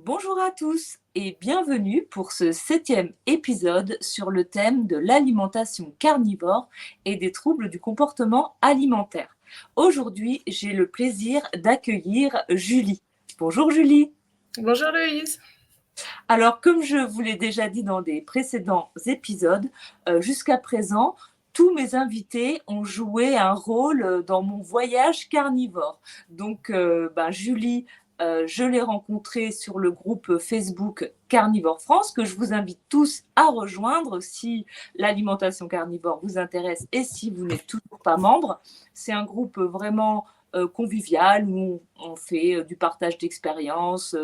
Bonjour à tous et bienvenue pour ce 7e épisode sur le thème de l'alimentation carnivore et des troubles du comportement alimentaire. Aujourd'hui, j'ai le plaisir d'accueillir Julie. Bonjour Julie. Bonjour Loïse. Alors, comme je vous l'ai déjà dit dans des précédents épisodes, jusqu'à présent, tous mes invités ont joué un rôle dans mon voyage carnivore. Donc, Julie, je l'ai rencontrée sur le groupe Facebook Carnivore France, que je vous invite tous à rejoindre si l'alimentation carnivore vous intéresse et si vous n'êtes toujours pas membre. C'est un groupe vraiment convivial où on fait du partage d'expériences,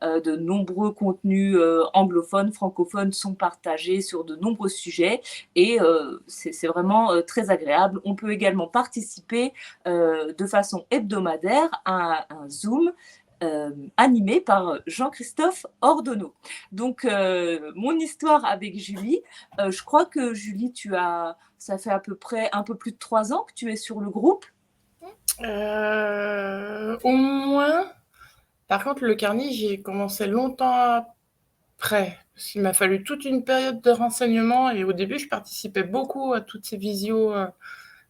de nombreux contenus anglophones, francophones sont partagés sur de nombreux sujets et c'est vraiment très agréable. On peut également participer de façon hebdomadaire à un Zoom animé par Jean-Christophe Ordonneau. Donc, mon histoire avec Julie, je crois que Julie, ça fait à peu près un peu plus de 3 ans que tu es sur le groupe. Au moins. Par contre, le carnet, j'ai commencé longtemps après. Parce qu'il m'a fallu toute une période de renseignement. Et au début, je participais beaucoup à toutes ces visios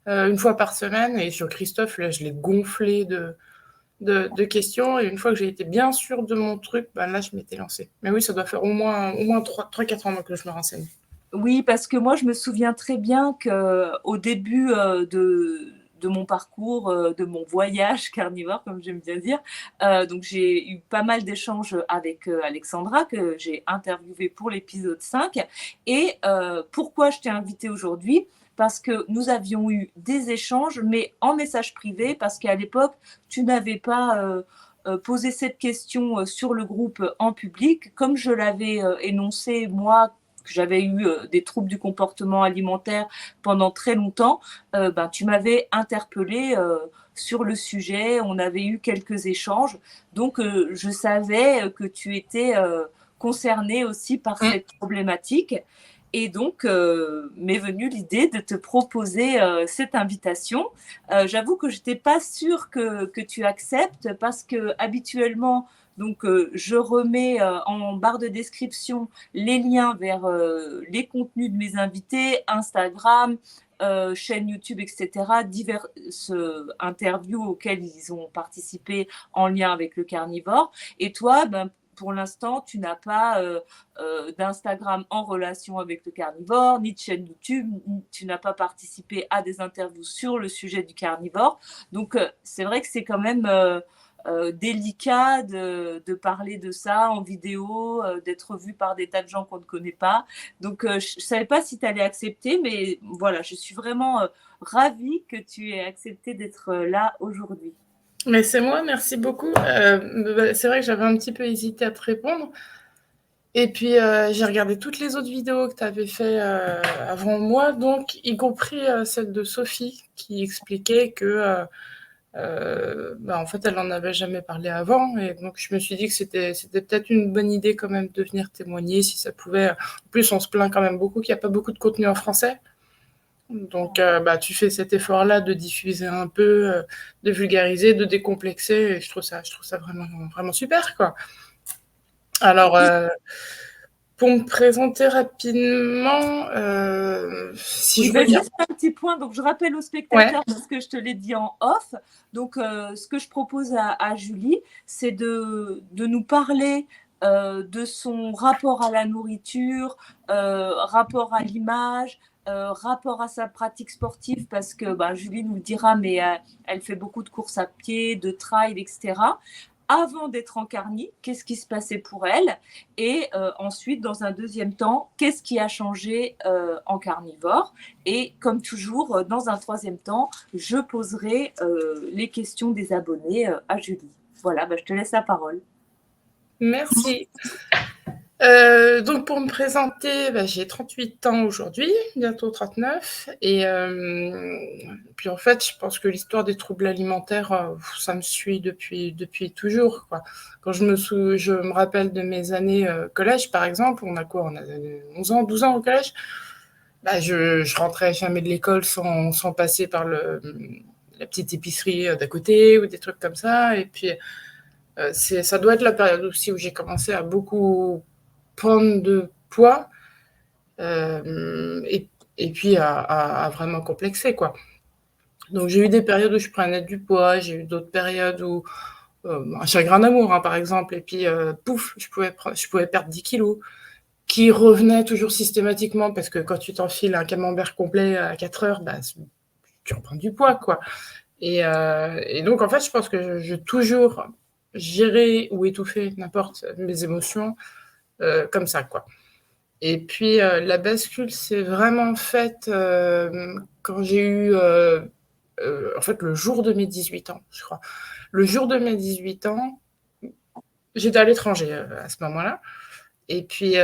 une fois par semaine. Et sur Christophe, là, je l'ai gonflé de questions. Et une fois que j'ai été bien sûre de mon truc, ben là, je m'étais lancée. Mais oui, ça doit faire au moins 3-4 ans que je me renseigne. Oui, parce que moi, je me souviens très bien qu'au début de mon parcours, de mon voyage carnivore, comme j'aime bien dire, donc j'ai eu pas mal d'échanges avec Alexandra, que j'ai interviewée pour l'épisode 5. Et pourquoi je t'ai invitée aujourd'hui? Parce que nous avions eu des échanges, mais en message privé, parce qu'à l'époque, tu n'avais pas posé cette question sur le groupe en public. Comme je l'avais énoncé, moi, que j'avais eu des troubles du comportement alimentaire pendant très longtemps, tu m'avais interpellée sur le sujet, on avait eu quelques échanges, donc je savais que tu étais concernée aussi par Mm. cette problématique. Et donc, m'est venue l'idée de te proposer cette invitation. J'avoue que je n'étais pas sûre que tu acceptes parce que habituellement, donc, je remets en barre de description les liens vers les contenus de mes invités, Instagram, chaîne YouTube, etc., diverses interviews auxquelles ils ont participé en lien avec le carnivore. Et toi, pour l'instant, tu n'as pas d'Instagram en relation avec le carnivore, ni de chaîne YouTube, tu n'as pas participé à des interviews sur le sujet du carnivore. Donc, c'est vrai que c'est quand même délicat de parler de ça en vidéo, d'être vu par des tas de gens qu'on ne connaît pas. Donc, je ne savais pas si tu allais accepter, mais voilà, je suis vraiment ravie que tu aies accepté d'être là aujourd'hui. Mais c'est moi, merci beaucoup. C'est vrai que j'avais un petit peu hésité à te répondre. Et puis, j'ai regardé toutes les autres vidéos que tu avais fait avant moi, donc y compris celle de Sophie qui expliquait que, en fait, elle n'en avait jamais parlé avant. Et donc, je me suis dit que c'était peut-être une bonne idée quand même de venir témoigner si ça pouvait. En plus, on se plaint quand même beaucoup qu'il n'y a pas beaucoup de contenu en français. Donc, tu fais cet effort-là de diffuser un peu, de vulgariser, de décomplexer. Et je trouve ça vraiment, vraiment super, quoi. Alors, pour me présenter rapidement, si Oui, je regarde. juste un petit point. Donc, je rappelle aux Ouais. spectateurs, parce que je te l'ai dit en off. Donc, ce que je propose à Julie, c'est de nous parler de son rapport à la nourriture, rapport à l'image, rapport à sa pratique sportive, parce que Julie nous le dira, mais elle fait beaucoup de courses à pied, de trail, etc. Avant d'être en carni, qu'est-ce qui se passait pour elle? Et ensuite, dans un deuxième temps, qu'est-ce qui a changé en carnivore? Et comme toujours, dans un troisième temps, je poserai les questions des abonnés à Julie. Voilà, je te laisse la parole. Merci. Donc pour me présenter, j'ai 38 ans aujourd'hui, bientôt 39. Et puis en fait, je pense que l'histoire des troubles alimentaires, ça me suit depuis toujours, quoi. Quand je me rappelle de mes années collège, par exemple, on a quoi? On a 11 ans, 12 ans au collège. Je rentrais jamais de l'école sans passer par la petite épicerie d'à côté ou des trucs comme ça. Et puis Ça doit être la période aussi où j'ai commencé à beaucoup prendre de poids, et puis à vraiment complexer, quoi. Donc j'ai eu des périodes où je prenais du poids, j'ai eu d'autres périodes où un chagrin d'amour, hein, par exemple, et puis pouf, je pouvais perdre 10 kilos, qui revenaient toujours systématiquement, parce que quand tu t'enfiles un camembert complet à 4 heures, bah, tu reprends du poids, quoi. Et donc, en fait, je pense que je toujours gérer ou étouffer n'importe mes émotions comme ça, quoi. Et puis, la bascule s'est vraiment faite quand j'ai eu, en fait, le jour de mes 18 ans, je crois. Le jour de mes 18 ans, j'étais à l'étranger à ce moment-là. Et puis,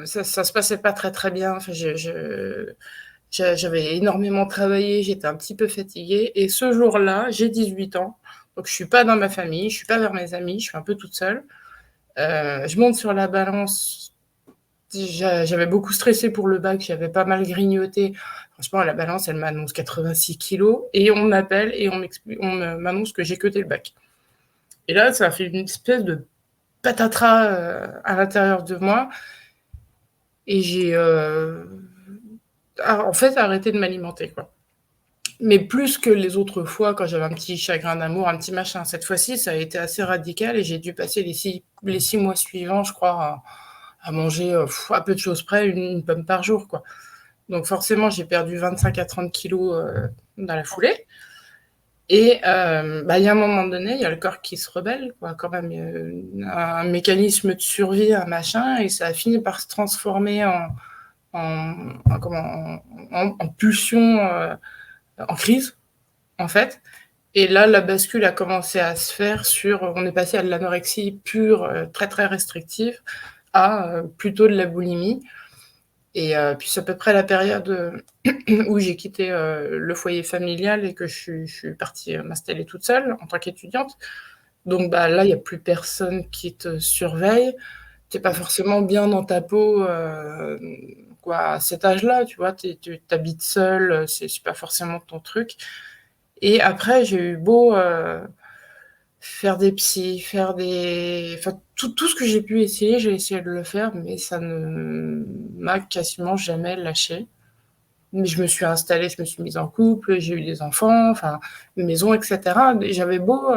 ça se passait pas très, très bien. Enfin, j'avais énormément travaillé, j'étais un petit peu fatiguée. Et ce jour-là, j'ai 18 ans. Donc, je suis pas dans ma famille, je suis pas vers mes amis, je suis un peu toute seule. Je monte sur la balance. J'avais beaucoup stressé pour le bac, j'avais pas mal grignoté. Franchement, la balance, elle m'annonce 86 kilos. Et on m'appelle et on m'annonce que j'ai cuté le bac. Et là, ça a fait une espèce de patatras à l'intérieur de moi. Et j'ai en fait arrêté de m'alimenter, quoi. Mais plus que les autres fois, quand j'avais un petit chagrin d'amour, un petit machin. Cette fois-ci, ça a été assez radical et j'ai dû passer les 6 mois suivants, je crois, à manger à peu de choses près, une pomme par jour, quoi. Donc forcément, j'ai perdu 25 à 30 kilos dans la foulée. Et il y a un moment donné, il y a le corps qui se rebelle, quoi, quand même, un mécanisme de survie, un machin, et ça a fini par se transformer en pulsion, en crise, en fait. Et là, la bascule a commencé à se faire on est passé à de l'anorexie pure, très très restrictive, à plutôt de la boulimie. Et puis c'est à peu près la période où j'ai quitté le foyer familial et que je suis partie m'installer toute seule en tant qu'étudiante. Donc là, il n'y a plus personne qui te surveille. Tu n'es pas forcément bien dans ta peau quoi, à cet âge-là, tu vois, tu habites seule, c'est pas forcément ton truc. Et après, j'ai eu beau faire des psys, enfin, tout ce que j'ai pu essayer, j'ai essayé de le faire, mais ça ne m'a quasiment jamais lâché. Mais je me suis installée, je me suis mise en couple, j'ai eu des enfants, enfin, une maison, etc. Et j'avais beau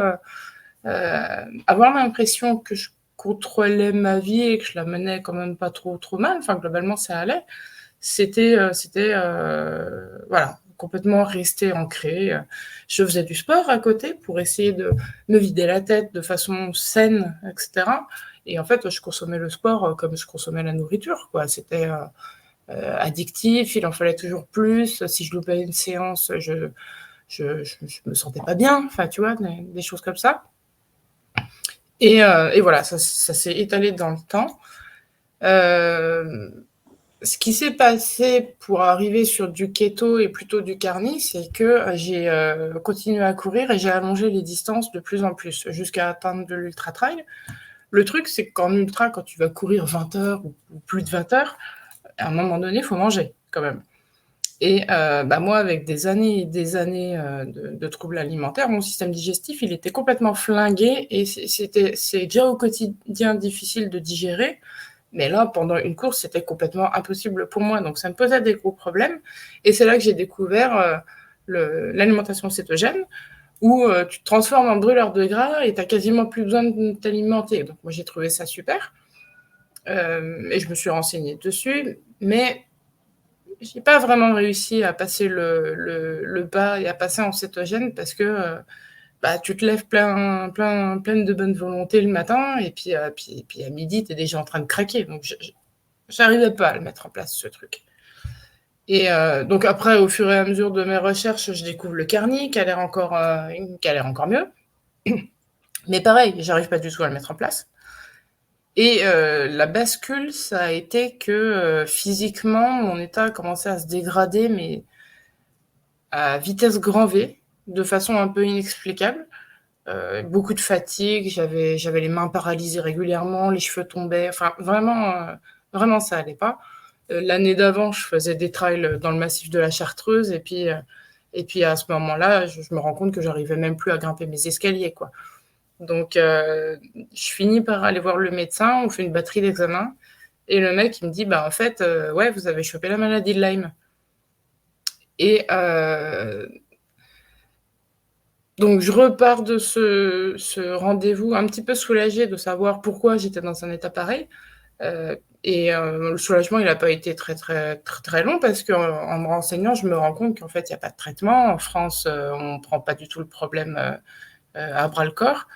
avoir l'impression que je contrôlais ma vie et que je la menais quand même pas trop, trop mal, enfin, globalement, ça allait. C'était voilà, complètement resté ancré. Je faisais du sport à côté pour essayer de me vider la tête de façon saine, etc. Et en fait, je consommais le sport comme je consommais la nourriture, quoi. C'était addictif, il en fallait toujours plus. Si je loupais une séance, je me sentais pas bien. Enfin, tu vois, des choses comme ça. Et voilà, ça s'est étalé dans le temps. Ce qui s'est passé pour arriver sur du keto et plutôt du carni, c'est que j'ai continué à courir et j'ai allongé les distances de plus en plus jusqu'à atteindre de l'ultra-trail. Le truc, c'est qu'en ultra, quand tu vas courir 20 heures ou plus de 20 heures, à un moment donné, il faut manger quand même. Et moi, avec des années et des années de troubles alimentaires, mon système digestif, il était complètement flingué et c'est déjà au quotidien difficile de digérer. Mais là, pendant une course, c'était complètement impossible pour moi. Donc, ça me posait des gros problèmes. Et c'est là que j'ai découvert l'alimentation cétogène, où tu te transformes en brûleur de gras et tu n'as quasiment plus besoin de t'alimenter. Donc, moi, j'ai trouvé ça super. Et je me suis renseignée dessus. Mais je n'ai pas vraiment réussi à passer le pas et à passer en cétogène parce que tu te lèves pleine de bonne volonté le matin et puis à midi, tu es déjà en train de craquer. Donc, j'arrivais pas à le mettre en place, ce truc. Et donc après, au fur et à mesure de mes recherches, je découvre le carni, qui a l'air encore mieux. Mais pareil, j'arrive pas du tout à le mettre en place. Et la bascule, ça a été que physiquement, mon état a commencé à se dégrader, mais à vitesse grand V, de façon un peu inexplicable. Beaucoup de fatigue, j'avais les mains paralysées régulièrement, les cheveux tombaient, enfin vraiment ça allait pas. L'année d'avant, je faisais des trails dans le massif de la Chartreuse et puis à ce moment-là, je me rends compte que j'arrivais même plus à grimper mes escaliers, quoi. Donc, je finis par aller voir le médecin, on fait une batterie d'examens, et le mec, il me dit, bah, en fait, ouais, vous avez chopé la maladie de Lyme. Et donc, je repars de ce rendez-vous un petit peu soulagée de savoir pourquoi j'étais dans un état pareil. Le soulagement, il n'a pas été très, très, très, très long parce qu'en me renseignant, je me rends compte qu'en fait, il n'y a pas de traitement. En France, on ne prend pas du tout le problème à bras-le-corps.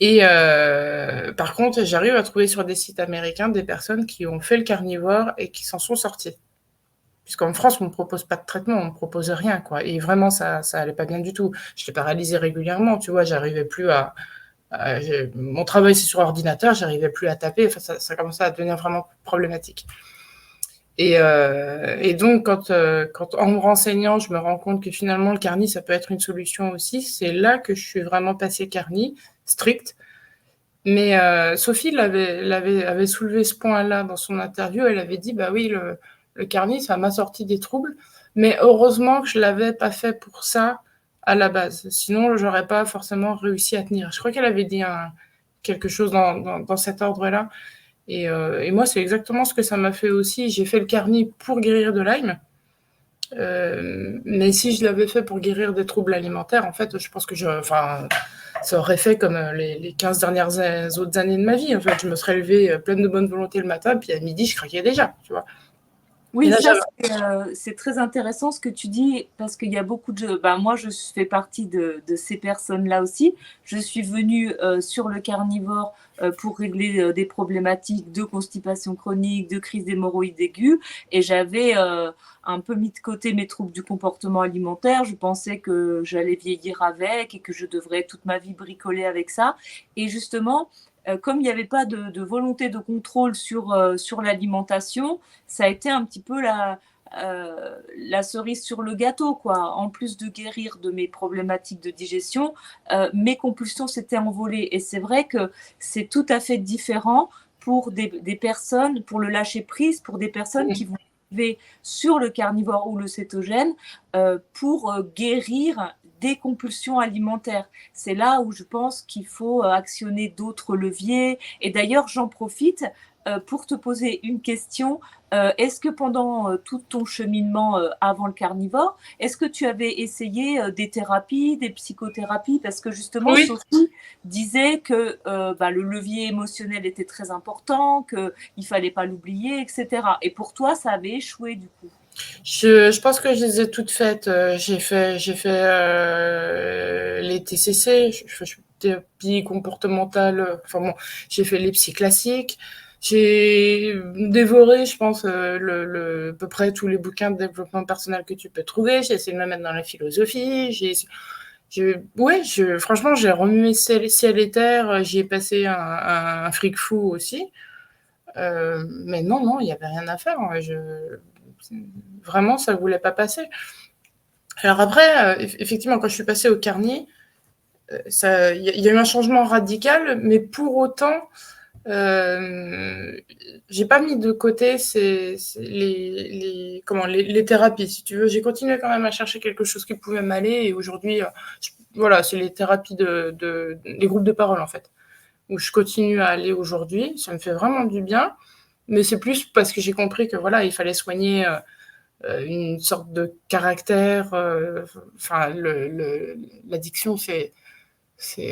Et par contre, j'arrive à trouver sur des sites américains des personnes qui ont fait le carnivore et qui s'en sont sorties. Puisqu'en France, on ne me propose pas de traitement, on ne me propose rien, quoi. Et vraiment, ça allait pas bien du tout. J'étais paralysée régulièrement, tu vois, j'arrivais plus mon travail, c'est sur ordinateur, j'arrivais plus à taper, enfin, ça commençait à devenir vraiment problématique. Et donc, quand en me renseignant, je me rends compte que finalement, le carni, ça peut être une solution aussi, c'est là que je suis vraiment passée carni, strict. Mais Sophie avait soulevé ce point-là dans son interview. Elle avait dit, bah oui, le carni, ça m'a sorti des troubles. Mais heureusement que je ne l'avais pas fait pour ça à la base. Sinon, je n'aurais pas forcément réussi à tenir. Je crois qu'elle avait dit quelque chose dans cet ordre-là. Et moi, c'est exactement ce que ça m'a fait aussi. J'ai fait le carni pour guérir de Lyme. Mais si je l'avais fait pour guérir des troubles alimentaires, en fait, je pense que ça aurait fait comme les 15 dernières autres années de ma vie. En fait, je me serais levée pleine de bonne volonté le matin, puis à midi, je craquais déjà, tu vois. Oui, ça, c'est très intéressant ce que tu dis, parce qu'il y a beaucoup de... moi, je fais partie de ces personnes-là aussi. Je suis venue sur le carnivore pour régler des problématiques de constipation chronique, de crise d'hémorroïdes aiguës, et j'avais un peu mis de côté mes troubles du comportement alimentaire. Je pensais que j'allais vieillir avec et que je devrais toute ma vie bricoler avec ça. Et justement, comme il n'y avait pas de volonté de contrôle sur l'alimentation, ça a été un petit peu la cerise sur le gâteau, quoi. En plus de guérir de mes problématiques de digestion, mes compulsions s'étaient envolées. Et c'est vrai que c'est tout à fait différent pour des personnes, pour le lâcher prise, pour des personnes qui vont arriver sur le carnivore ou le cétogène pour guérir des compulsions alimentaires. C'est là où je pense qu'il faut actionner d'autres leviers. Et d'ailleurs, j'en profite pour te poser une question. Est-ce que pendant tout ton cheminement avant le carnivore, est-ce que tu avais essayé des thérapies, des psychothérapies? Parce que justement, oui. Sophie disait que le levier émotionnel était très important, qu'il ne fallait pas l'oublier, etc. Et pour toi, ça avait échoué du coup? Je pense que je les ai toutes faites. J'ai fait les TCC, thérapie comportementale. Enfin bon, j'ai fait les psy classiques. J'ai dévoré, je pense, à peu près tous les bouquins de développement personnel que tu peux trouver. J'ai essayé de me mettre dans la philosophie. Franchement, j'ai remué ciel et terre. J'y ai passé un fric fou aussi. Mais non, il n'y avait rien à faire. Vraiment, ça ne voulait pas passer. Alors après, effectivement, quand je suis passée au carni, il y a eu un changement radical, mais pour autant, j'ai pas mis de côté les thérapies, si tu veux. J'ai continué quand même à chercher quelque chose qui pouvait m'aller, et aujourd'hui, voilà, c'est les thérapies les groupes de parole, en fait, où je continue à aller aujourd'hui. Ça me fait vraiment du bien, mais c'est plus parce que j'ai compris que voilà, il fallait soigner une sorte de caractère. L'addiction, c'est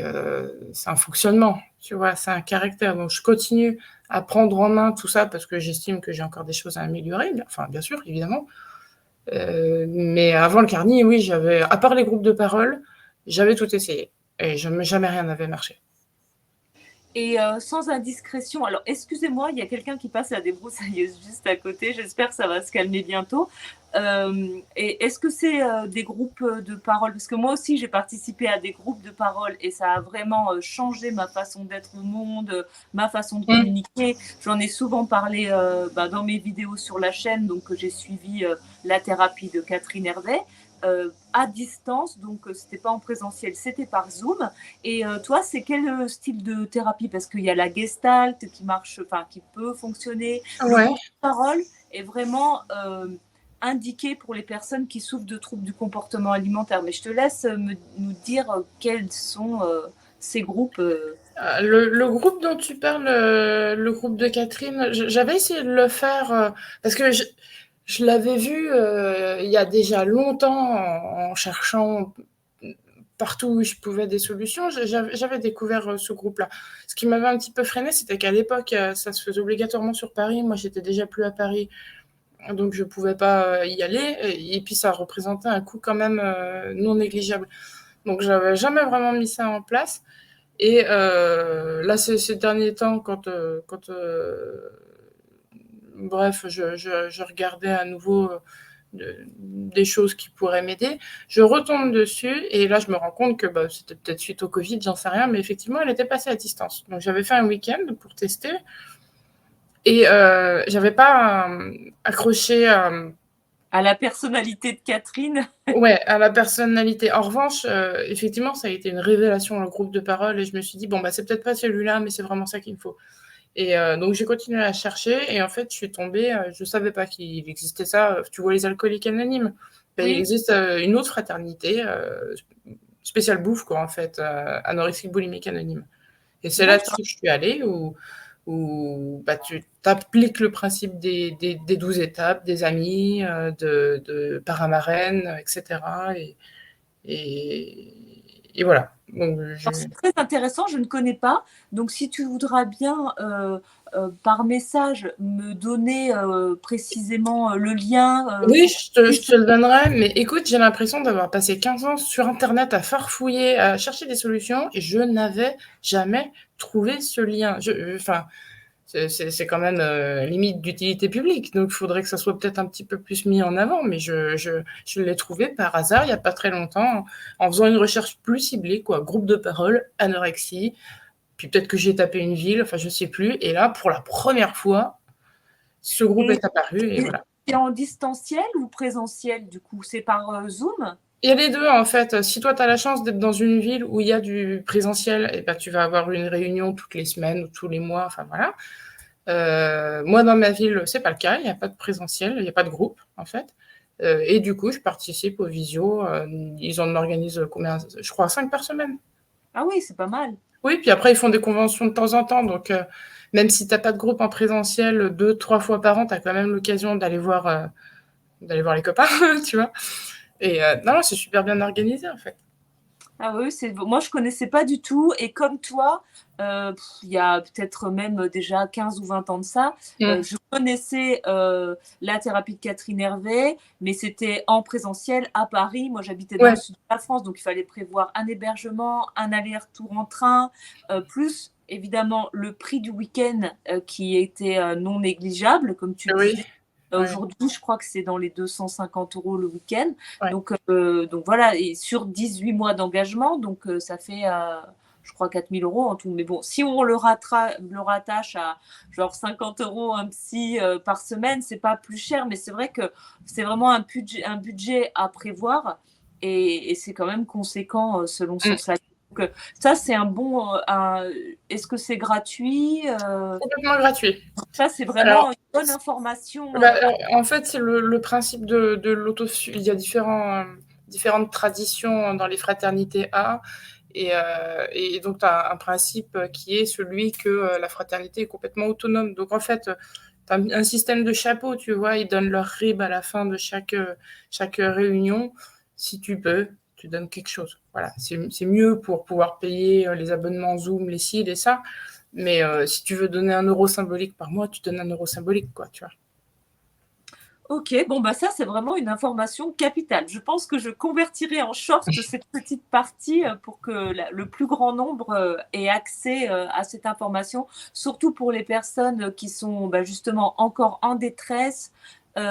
un fonctionnement, tu vois, c'est un caractère. Donc, je continue à prendre en main tout ça parce que j'estime que j'ai encore des choses à améliorer. Enfin, bien sûr, évidemment. Mais avant le carni, oui, à part les groupes de parole, j'avais tout essayé. Et jamais rien n'avait marché. Et sans indiscrétion, alors excusez-moi, il y a quelqu'un qui passe la débroussailleuse juste à côté, j'espère que ça va se calmer bientôt. Et est-ce que c'est des groupes de parole? Parce que moi aussi, j'ai participé à des groupes de parole et ça a vraiment changé ma façon d'être au monde, ma façon de communiquer. J'en ai souvent parlé dans mes vidéos sur la chaîne, donc j'ai suivi la thérapie de Catherine Hervé. À distance, donc c'était pas en présentiel, c'était par Zoom. Et toi, c'est quel style de thérapie? Parce qu'il y a la gestalt qui marche, enfin qui peut fonctionner. Ouais. Le groupe de parole est vraiment indiqué pour les personnes qui souffrent de troubles du comportement alimentaire. Mais je te laisse nous dire quels sont ces groupes Le groupe dont tu parles, le groupe de Catherine, j'avais essayé de le faire parce que je l'avais vu il y a déjà longtemps en cherchant partout où je pouvais des solutions. J'avais découvert ce groupe-là. Ce qui m'avait un petit peu freiné, c'était qu'à l'époque, ça se faisait obligatoirement sur Paris. Moi, j'étais déjà plus à Paris, donc je ne pouvais pas y aller. Et puis, ça représentait un coût quand même non négligeable. Donc, j'avais jamais vraiment mis ça en place. Et là, ces derniers temps, bref, je regardais à nouveau des choses qui pourraient m'aider, je retombe dessus et là, je me rends compte que c'était peut-être suite au Covid, j'en sais rien, mais effectivement, elle était passée à distance. Donc, j'avais fait un week-end pour tester et j'avais pas accroché à la personnalité de Catherine. ouais, à la personnalité. En revanche, effectivement, ça a été une révélation, le groupe de parole, et je me suis dit, bon, c'est peut-être pas celui-là, mais c'est vraiment ça qu'il me faut. Et donc, j'ai continué à chercher, et en fait, je suis tombée, je savais pas qu'il existait ça. Tu vois, les alcooliques anonymes. Il Oui. existe une autre fraternité, spéciale bouffe, quoi, en fait, anorexique boulimique anonyme. Et c'est là-dessus que je suis allée, où tu appliques le principe des 12 étapes, des amis, de paramarène, etc. Et voilà. Donc, C'est très intéressant, je ne connais pas. Donc, si tu voudras bien, par message, me donner précisément le lien. Oui, je te le donnerai, mais écoute, j'ai l'impression d'avoir passé 15 ans sur Internet à farfouiller, à chercher des solutions, et je n'avais jamais trouvé ce lien. Enfin, c'est quand même limite d'utilité publique, donc il faudrait que ça soit peut-être un petit peu plus mis en avant, mais je l'ai trouvé par hasard il n'y a pas très longtemps, en faisant une recherche plus ciblée, quoi, groupe de parole, anorexie, puis peut-être que j'ai tapé une ville, enfin je sais plus, et là, pour la première fois, ce groupe est apparu, et voilà. C'est en distanciel ou présentiel, du coup? C'est par Zoom? Il y a les deux, en fait. Si toi, tu as la chance d'être dans une ville où il y a du présentiel, et tu vas avoir une réunion toutes les semaines ou tous les mois, enfin voilà. Moi, dans ma ville, c'est pas le cas. Il n'y a pas de présentiel, il n'y a pas de groupe, en fait. Et du coup, je participe aux visios. Ils en organisent combien? Je crois 5 par semaine. Ah oui, c'est pas mal. Oui, puis après, ils font des conventions de temps en temps. Donc, même si tu n'as pas de groupe en présentiel 2-3 fois par an, tu as quand même l'occasion d'aller voir les copains, tu vois. Et non, c'est super bien organisé, en fait. Ah oui, moi je connaissais pas du tout et comme toi, il y a peut-être même déjà 15 ou 20 ans de ça, je connaissais la thérapie de Catherine Hervé, mais c'était en présentiel à Paris. Moi j'habitais dans le sud de la France, donc il fallait prévoir un hébergement, un aller-retour en train, plus évidemment le prix du week-end qui était non négligeable, comme tu le disais. Aujourd'hui, je crois que c'est dans les 250 € le week-end. Ouais. Donc voilà, et sur 18 mois d'engagement, donc ça fait, je crois, 4 000 € en tout. Mais bon, si on le rattache à genre 50 € un psy par semaine, c'est pas plus cher, mais c'est vrai que c'est vraiment un budget à prévoir et c'est quand même conséquent selon son salaire. Donc, ça, c'est un bon. Est-ce que c'est gratuit Complètement gratuit. Ça, c'est vraiment une bonne information. En fait, c'est le principe de l'autosuffisance. Il y a différentes traditions dans les fraternités A. Et donc, tu as un principe qui est celui que la fraternité est complètement autonome. Donc, en fait, tu as un système de chapeau, tu vois. Ils donnent leur RIB à la fin de chaque réunion. Si tu peux, tu donnes quelque chose. Voilà, c'est mieux pour pouvoir payer les abonnements Zoom, les ci, les ça. Mais si tu veux donner 1 € symbolique par mois, tu donnes 1 € symbolique, quoi, tu vois. Ok, bon bah ça c'est vraiment une information capitale. Je pense que je convertirai en short cette petite partie pour que le plus grand nombre ait accès à cette information, surtout pour les personnes qui sont justement encore en détresse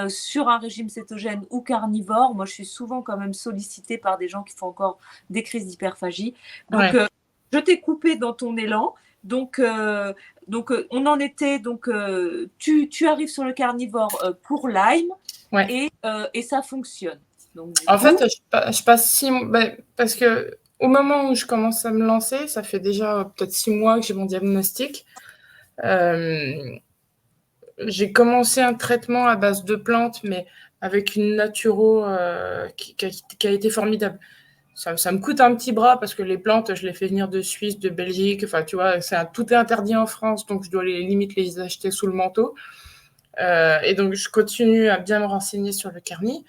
sur un régime cétogène ou carnivore. Moi je suis souvent quand même sollicitée par des gens qui font encore des crises d'hyperphagie. Donc je t'ai coupé dans ton élan. Donc on en était. Donc, tu arrives sur le carnivore pour Lyme et ça fonctionne. Donc, en fait, je passe 6 mois. Parce que au moment où je commence à me lancer, ça fait déjà peut-être 6 mois que j'ai mon diagnostic. J'ai commencé un traitement à base de plantes, mais avec une naturo qui a été formidable. ça me coûte un petit bras parce que les plantes, je les fais venir de Suisse, de Belgique. Enfin, tu vois, tout est interdit en France, donc je dois limite les acheter sous le manteau. Et donc, je continue à bien me renseigner sur le carni.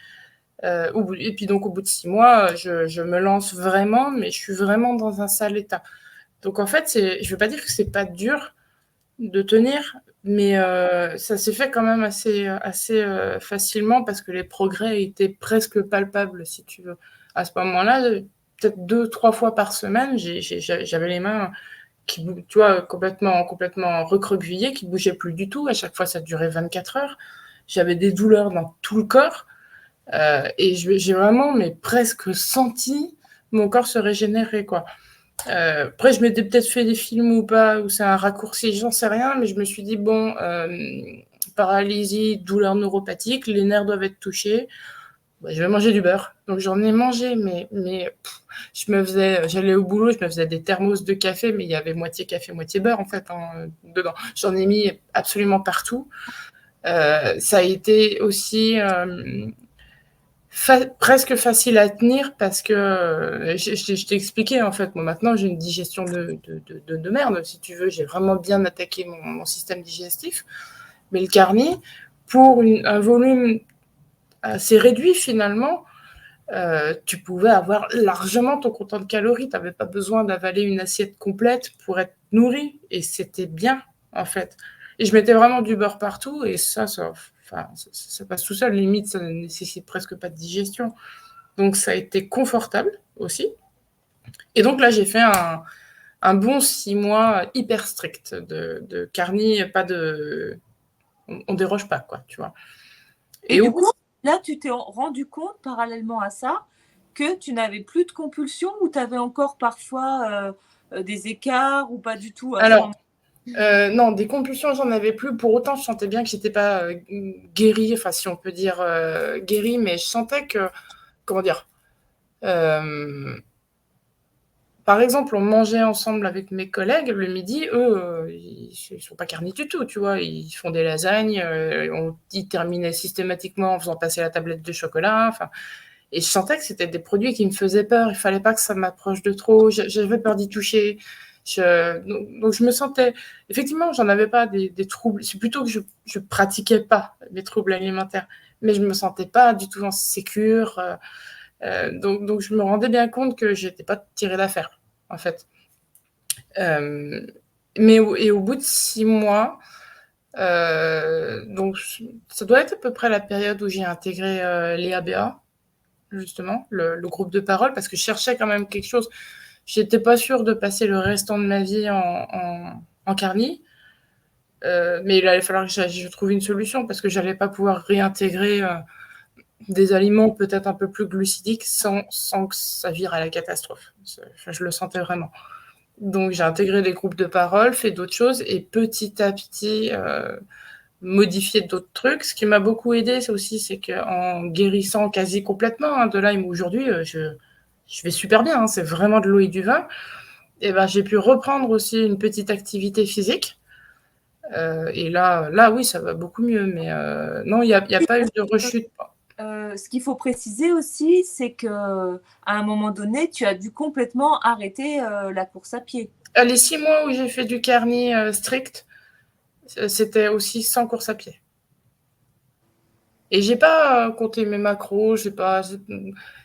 Et puis donc, au bout de 6 mois, je me lance vraiment, mais je suis vraiment dans un sale état. Donc, en fait, je ne veux pas dire que c'est pas dur de tenir, mais ça s'est fait quand même assez facilement parce que les progrès étaient presque palpables, si tu veux. À ce moment-là, peut-être 2-3 fois par semaine, j'avais les mains qui, tu vois, complètement recroquevillées, qui bougeaient plus du tout. À chaque fois, ça durait 24 heures. J'avais des douleurs dans tout le corps. Et j'ai vraiment, mais presque senti mon corps se régénérer, quoi. Après, je m'étais peut-être fait des films ou pas, où c'est un raccourci, j'en sais rien, mais je me suis dit, bon, paralysie, douleur neuropathique, les nerfs doivent être touchés, bah, je vais manger du beurre. Donc j'en ai mangé, mais j'allais au boulot, je me faisais des thermos de café, mais il y avait moitié café, moitié beurre, en fait, dedans. J'en ai mis absolument partout. Ça a été aussi presque facile à tenir parce que je t'ai expliqué, en fait, moi maintenant j'ai une digestion de merde, si tu veux. J'ai vraiment bien attaqué mon système digestif, mais le carni, pour un volume assez réduit finalement, tu pouvais avoir largement ton comptant de calories. Tu n'avais pas besoin d'avaler une assiette complète pour être nourri, et c'était bien, en fait. Et je mettais vraiment du beurre partout, et ça passe tout seul. Limite, ça ne nécessite presque pas de digestion. Donc, ça a été confortable aussi. Et donc là, j'ai fait un bon 6 mois hyper strict de carni, pas de... On déroge pas, quoi, tu vois. Et du coup, là, tu t'es rendu compte, parallèlement à ça, que tu n'avais plus de compulsions, ou tu avais encore parfois des écarts, ou pas du tout à Alors, non, des compulsions, j'en avais plus. Pour autant, je sentais bien que j'étais pas guérie, enfin, si on peut dire guérie, mais je sentais que, comment dire, par exemple, on mangeait ensemble avec mes collègues le midi. Eux, ils sont pas carnés du tout, tu vois. Ils font des lasagnes. Ils terminaient systématiquement en faisant passer la tablette de chocolat. Enfin, et je sentais que c'était des produits qui me faisaient peur. Il fallait pas que ça m'approche de trop. J'avais peur d'y toucher. Donc je me sentais... Effectivement, j'en avais pas des troubles. C'est plutôt que je pratiquais pas mes troubles alimentaires. Mais je me sentais pas du tout en sécure. Donc je me rendais bien compte que j'étais pas tirée d'affaire, en fait. Et au bout de 6 mois, donc ça doit être à peu près la période où j'ai intégré l'EABA, justement, le groupe de parole, parce que je cherchais quand même quelque chose. J'étais pas sûre de passer le restant de ma vie en carni, mais il allait falloir que je trouve une solution, parce que j'allais pas pouvoir réintégrer des aliments peut-être un peu plus glucidiques sans que ça vire à la catastrophe. Enfin, je le sentais vraiment. Donc j'ai intégré les groupes de parole, fait d'autres choses, et petit à petit modifié d'autres trucs. Ce qui m'a beaucoup aidé, c'est qu'en guérissant quasi complètement de Lyme, aujourd'hui je vais super bien, c'est vraiment de l'eau et du vin, et ben j'ai pu reprendre aussi une petite activité physique. Et là oui, ça va beaucoup mieux, mais non, il n'y a pas eu de rechute. Ce qu'il faut préciser aussi, c'est qu'à un moment donné, tu as dû complètement arrêter la course à pied. Les 6 mois où j'ai fait du carni strict, c'était aussi sans course à pied. Et j'ai pas compté mes macros,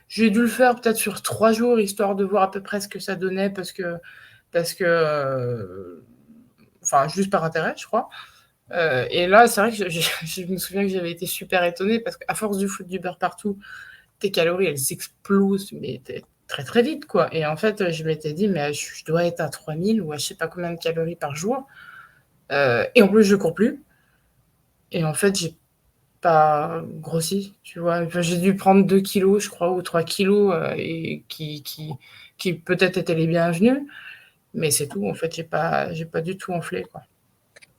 j'ai dû le faire peut-être sur 3 jours, histoire de voir à peu près ce que ça donnait, parce que enfin, juste par intérêt, je crois. Et là, c'est vrai que je me souviens que j'avais été super étonnée, parce qu'à force de foutre du beurre partout, tes calories, elles explosent, mais très très vite, quoi. Et en fait, je m'étais dit, mais je dois être à 3000 ou à je sais pas combien de calories par jour. Et en plus, je cours plus. Et en fait, j'ai pas grossi, tu vois. Enfin, j'ai dû prendre 2 kilos, je crois, ou 3 kilos, et qui peut-être étaient les bienvenus, mais c'est tout. En fait, j'ai pas du tout enflé, quoi.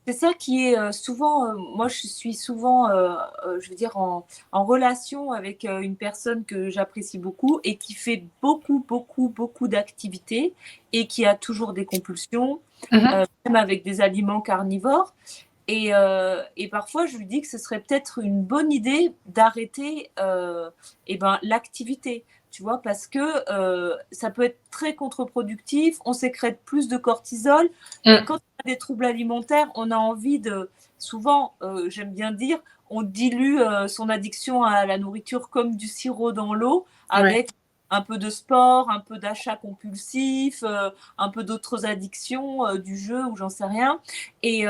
C'est ça qui est souvent, moi je suis souvent, je veux dire, en relation avec une personne que j'apprécie beaucoup et qui fait beaucoup, beaucoup, beaucoup d'activités et qui a toujours des compulsions, même avec des aliments carnivores. Et parfois, je lui dis que ce serait peut-être une bonne idée d'arrêter l'activité. tu vois, parce que ça peut être très contre-productif, on sécrète plus de cortisol. Quand on a des troubles alimentaires, on a envie de... Souvent, j'aime bien dire, on dilue son addiction à la nourriture comme du sirop dans l'eau, avec un peu de sport, un peu d'achat compulsif, un peu d'autres addictions, du jeu ou j'en sais rien. Et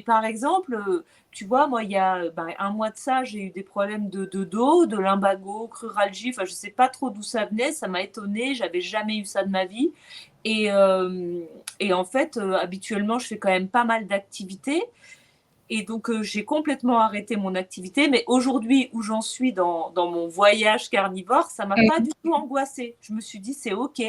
par exemple, tu vois, moi, il y a un mois de ça, j'ai eu des problèmes de dos, de lumbago, cruralgie, enfin, je ne sais pas trop d'où ça venait, ça m'a étonnée, j'avais jamais eu ça de ma vie. Et en fait, habituellement, je fais quand même pas mal d'activités. Et donc, j'ai complètement arrêté mon activité. Mais aujourd'hui, où j'en suis dans mon voyage carnivore, ça ne m'a pas du tout angoissée. Je me suis dit, c'est OK,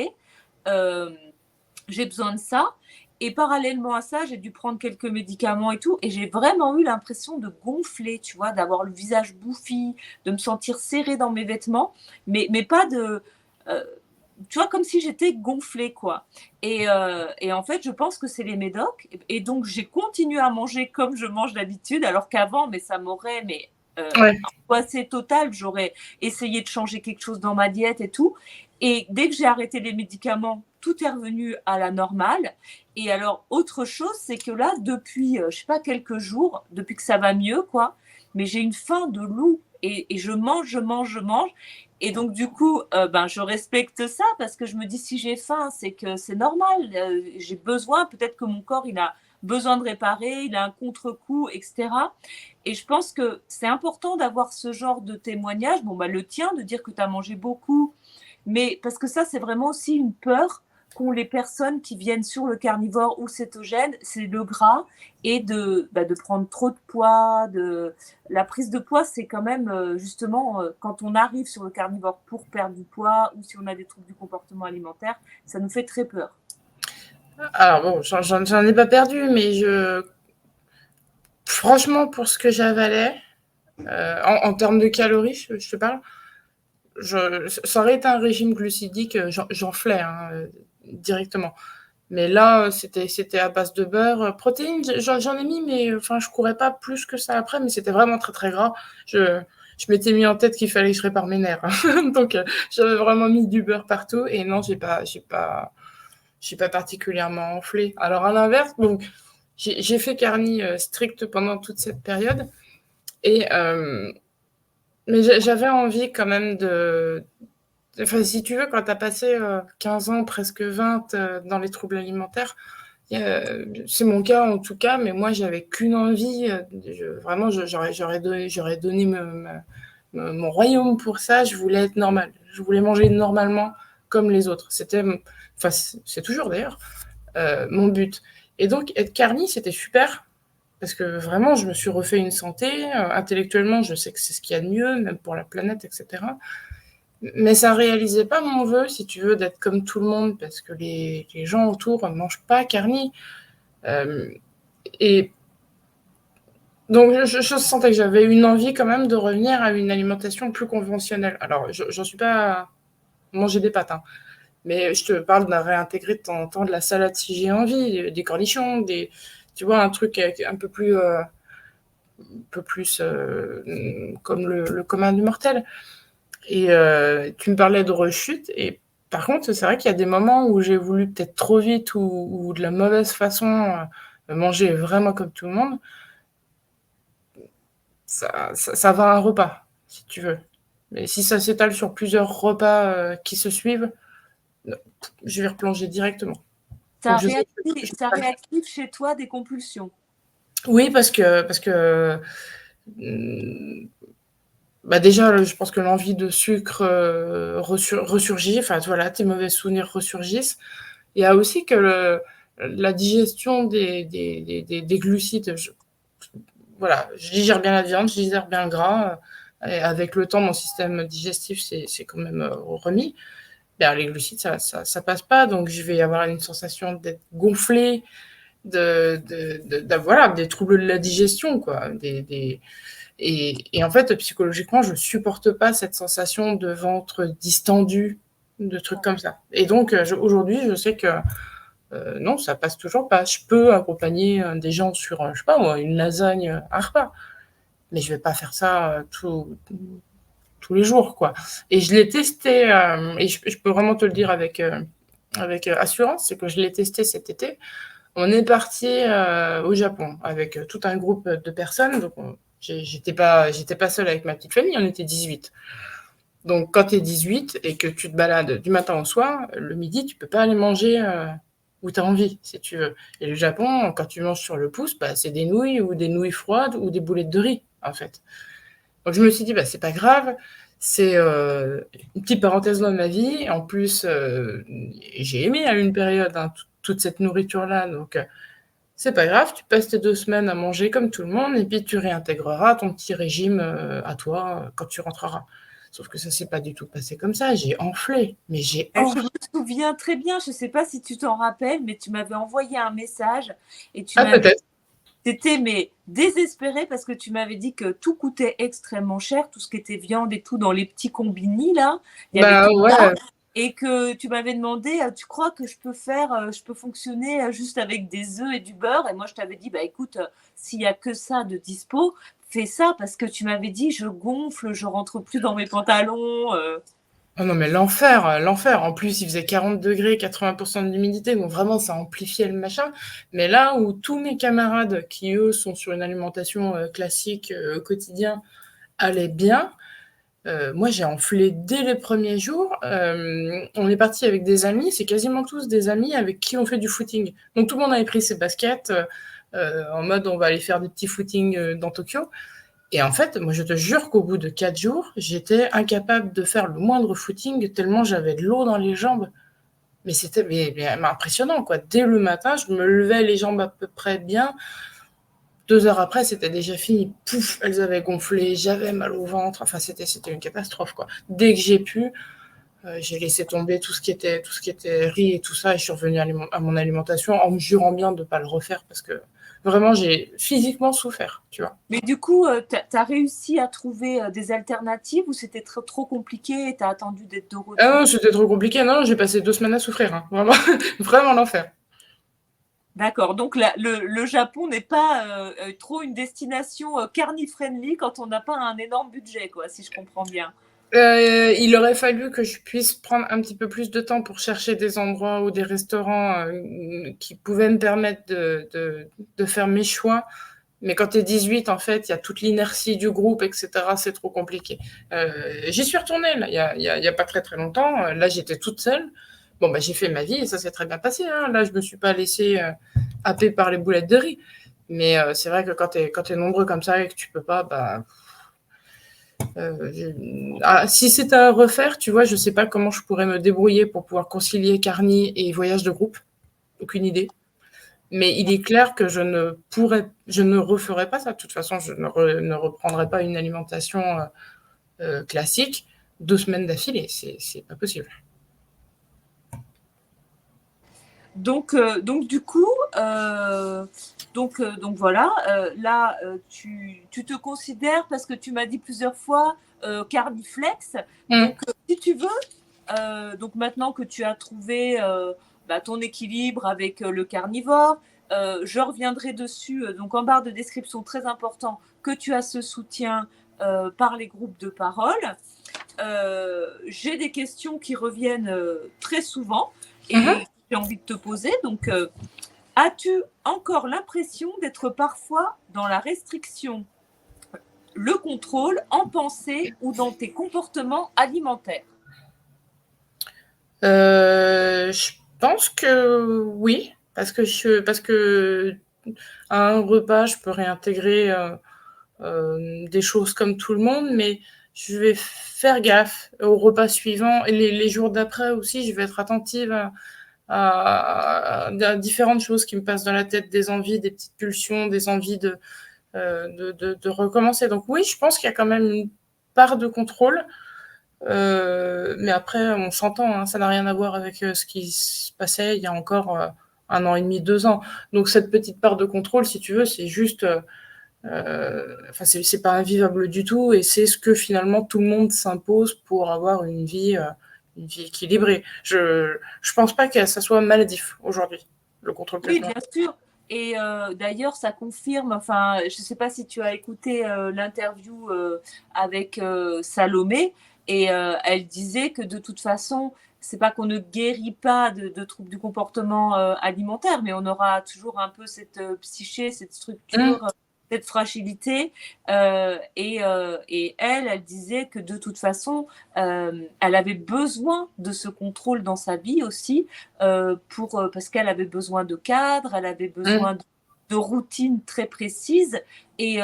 j'ai besoin de ça. Et parallèlement à ça, j'ai dû prendre quelques médicaments et tout. Et j'ai vraiment eu l'impression de gonfler, tu vois, d'avoir le visage bouffi, de me sentir serrée dans mes vêtements. Mais pas de... tu vois, comme si j'étais gonflée, quoi. Et en fait, je pense que c'est les médocs. Et donc, j'ai continué à manger comme je mange d'habitude, alors qu'avant, mais ça m'aurait angoissée totale. J'aurais essayé de changer quelque chose dans ma diète et tout. Et dès que j'ai arrêté les médicaments, tout est revenu à la normale. Et alors, autre chose, c'est que là, depuis, je sais pas, quelques jours, depuis que ça va mieux, quoi, mais j'ai une faim de loup. Et je mange, je mange, je mange. Et donc, du coup, je respecte ça parce que je me dis, si j'ai faim, c'est que c'est normal. J'ai besoin, peut-être que mon corps, il a besoin de réparer, il a un contre-coup, etc. Et je pense que c'est important d'avoir ce genre de témoignage. Bon, le tien, de dire que tu as mangé beaucoup, mais parce que ça, c'est vraiment aussi une peur qu'ont les personnes qui viennent sur le carnivore ou cétogène, c'est le gras et de prendre trop de poids. La prise de poids, c'est quand même justement quand on arrive sur le carnivore pour perdre du poids ou si on a des troubles du comportement alimentaire, ça nous fait très peur. Alors bon, j'en ai pas perdu, mais franchement, pour ce que j'avalais, en termes de calories, je te parle, ça aurait été un régime glucidique, j'enflais directement. Mais là, c'était à base de beurre. Protéines, j'en ai mis, mais enfin, je courais pas plus que ça après, mais c'était vraiment très très gras. Je m'étais mis en tête qu'il fallait que je répare mes nerfs. Donc, j'avais vraiment mis du beurre partout. Et non, j'ai pas particulièrement enflé. Alors, à l'inverse, donc, j'ai fait carni strict pendant toute cette période. Mais j'avais envie quand même de... Enfin, si tu veux, quand tu as passé 15 ans, presque 20 dans les troubles alimentaires, c'est mon cas en tout cas, mais moi, j'avais qu'une envie. Vraiment, j'aurais donné mon royaume pour ça. Je voulais être normale. Je voulais manger normalement comme les autres. Enfin, c'est toujours d'ailleurs mon but. Et donc, être carni, c'était super. Parce que vraiment, je me suis refait une santé. Intellectuellement, je sais que c'est ce qu'il y a de mieux, même pour la planète, etc. Mais ça ne réalisait pas mon vœu, si tu veux, d'être comme tout le monde, parce que les gens autour ne mangent pas carni. Et donc, je sentais que j'avais une envie quand même de revenir à une alimentation plus conventionnelle. Alors, j'en suis pas à manger des pâtes, mais je te parle de réintégrer de temps en temps de la salade si j'ai envie, des cornichons, tu vois, un truc un peu plus, comme le commun du mortel. Et tu me parlais de rechute, et par contre, c'est vrai qu'il y a des moments où j'ai voulu peut-être trop vite ou de la mauvaise façon manger vraiment comme tout le monde. Ça va à un repas, si tu veux. Mais si ça s'étale sur plusieurs repas qui se suivent, je vais replonger directement. Ça Donc, réactive chez toi des compulsions. Oui, parce que déjà, je pense que l'envie de sucre ressurgit. Enfin, voilà, tes mauvais souvenirs ressurgissent. Il y a aussi que la digestion des glucides. Voilà, je digère bien la viande, je digère bien le gras. Et avec le temps, mon système digestif c'est quand même remis. Ben, les glucides, ça passe pas. Donc, je vais avoir une sensation d'être gonflé, voilà, des troubles de la digestion, quoi. Et en fait, psychologiquement, je supporte pas cette sensation de ventre distendu, de trucs comme ça. Et donc, aujourd'hui, je sais que non, ça passe toujours pas. Je peux accompagner des gens sur, je sais pas moi, une lasagne, un repas. Mais je vais pas faire ça tous les jours, quoi. Et je l'ai testé, et je peux vraiment te le dire avec assurance, c'est que je l'ai testé cet été. On est parti au Japon avec tout un groupe de personnes. Donc, j'étais pas seule avec ma petite famille, on était 18. Donc, quand tu es 18 et que tu te balades du matin au soir, le midi, tu peux pas aller manger où tu as envie, si tu veux. Et le Japon, quand tu manges sur le pouce, bah, c'est des nouilles ou des nouilles froides ou des boulettes de riz, en fait. Donc, je me suis dit, bah, c'est pas grave. C'est une petite parenthèse dans ma vie. En plus, j'ai aimé à une période toute cette nourriture-là. Donc, c'est pas grave, tu passes tes 2 semaines à manger comme tout le monde et puis tu réintégreras ton petit régime à toi quand tu rentreras. Sauf que ça s'est pas du tout passé comme ça. J'ai enflé, mais j'ai Je enflé. me souviens très bien, je ne sais pas si tu t'en rappelles, mais tu m'avais envoyé un message et tu Ah, m'avais peut-être. T'étais mais désespérée parce que tu m'avais dit que tout coûtait extrêmement cher, tout ce qui était viande et tout dans les petits combini là, il y avait Bah tout ça ouais. et que tu m'avais demandé, tu crois que je peux fonctionner juste avec des œufs et du beurre? Et moi je t'avais dit, bah écoute, s'il y a que ça de dispo, fais ça parce que tu m'avais dit, je gonfle, je rentre plus dans mes pantalons. Oh non, mais l'enfer, l'enfer. En plus, il faisait 40 degrés, 80% d'humidité, donc vraiment, ça amplifiait le machin. Mais là où tous mes camarades, qui eux sont sur une alimentation classique au quotidien, allaient bien, moi, j'ai enflé dès les premiers jours. On est parti avec des amis, c'est quasiment tous des amis avec qui on fait du footing. Donc tout le monde avait pris ses baskets en mode on va aller faire des petits footings dans Tokyo. Et en fait, moi, je te jure qu'au bout de 4 jours, j'étais incapable de faire le moindre footing tellement j'avais de l'eau dans les jambes. Mais c'était mais impressionnant, quoi. Dès le matin, je me levais les jambes à peu près bien. 2 heures après, c'était déjà fini. Pouf, elles avaient gonflé, j'avais mal au ventre. Enfin, c'était une catastrophe, quoi. Dès que j'ai pu, j'ai laissé tomber tout ce qui était riz et tout ça, et je suis revenue à mon alimentation en me jurant bien de ne pas le refaire parce que vraiment, j'ai physiquement souffert, tu vois. Mais du coup, tu as réussi à trouver des alternatives ou c'était trop compliqué et tu as attendu d'être de Ah retour? non, c'était trop compliqué. Non, j'ai passé 2 semaines à souffrir, hein. Vraiment, vraiment l'enfer. D'accord, donc le Japon n'est pas trop une destination carni-friendly quand on n'a pas un énorme budget, quoi, si je comprends bien. Il aurait fallu que je puisse prendre un petit peu plus de temps pour chercher des endroits ou des restaurants qui pouvaient me permettre de faire mes choix. Mais quand tu es 18, en fait, il y a toute l'inertie du groupe, etc. C'est trop compliqué. J'y suis retournée, là, il y a pas très très longtemps. Là, j'étais toute seule. Bon, bah, j'ai fait ma vie et ça s'est très bien passé, hein. Là, je me suis pas laissée happer par les boulettes de riz. Mais c'est vrai que quand t'es nombreux comme ça et que tu peux pas, bah, si c'était à refaire, tu vois, je sais pas comment je pourrais me débrouiller pour pouvoir concilier carni et voyage de groupe. Aucune idée. Mais il est clair que je ne referai pas ça. De toute façon, je ne reprendrai pas une alimentation classique 2 semaines d'affilée. C'est pas possible. Donc du coup, donc voilà, là, tu te considères, parce que tu m'as dit plusieurs fois, carniflex. Donc, si tu veux, donc maintenant que tu as trouvé ton équilibre avec le carnivore, je reviendrai dessus. Donc en barre de description, très important, que tu as ce soutien par les groupes de parole. J'ai des questions qui reviennent très souvent et j'ai envie de te poser. Donc, as-tu encore l'impression d'être parfois dans la restriction, le contrôle en pensée ou dans tes comportements alimentaires? Je pense que oui, parce que à un repas, je peux réintégrer des choses comme tout le monde, mais je vais faire gaffe au repas suivant et les jours d'après aussi, je vais être attentive à différentes choses qui me passent dans la tête, des envies, des petites pulsions, des envies de recommencer. Donc oui, je pense qu'il y a quand même une part de contrôle, mais après, on s'entend, hein, ça n'a rien à voir avec ce qui se passait il y a encore 1 an et demi, 2 ans. Donc cette petite part de contrôle, si tu veux, c'est juste... enfin, c'est pas invivable du tout et c'est ce que finalement tout le monde s'impose pour avoir une vie équilibrée. Je pense pas que ça soit maladif aujourd'hui, le contrôle que je Oui, mets. bien sûr. Et d'ailleurs, ça confirme, enfin, je ne sais pas si tu as écouté l'interview avec Salomé, et elle disait que de toute façon, c'est pas qu'on ne guérit pas de troubles du comportement alimentaire, mais on aura toujours un peu cette psyché, cette Mmh. structure, cette fragilité. Et elle disait que de toute façon, elle avait besoin de ce contrôle dans sa vie aussi, parce qu'elle avait besoin de cadre, elle avait Mmh. besoin de routines très précises. Et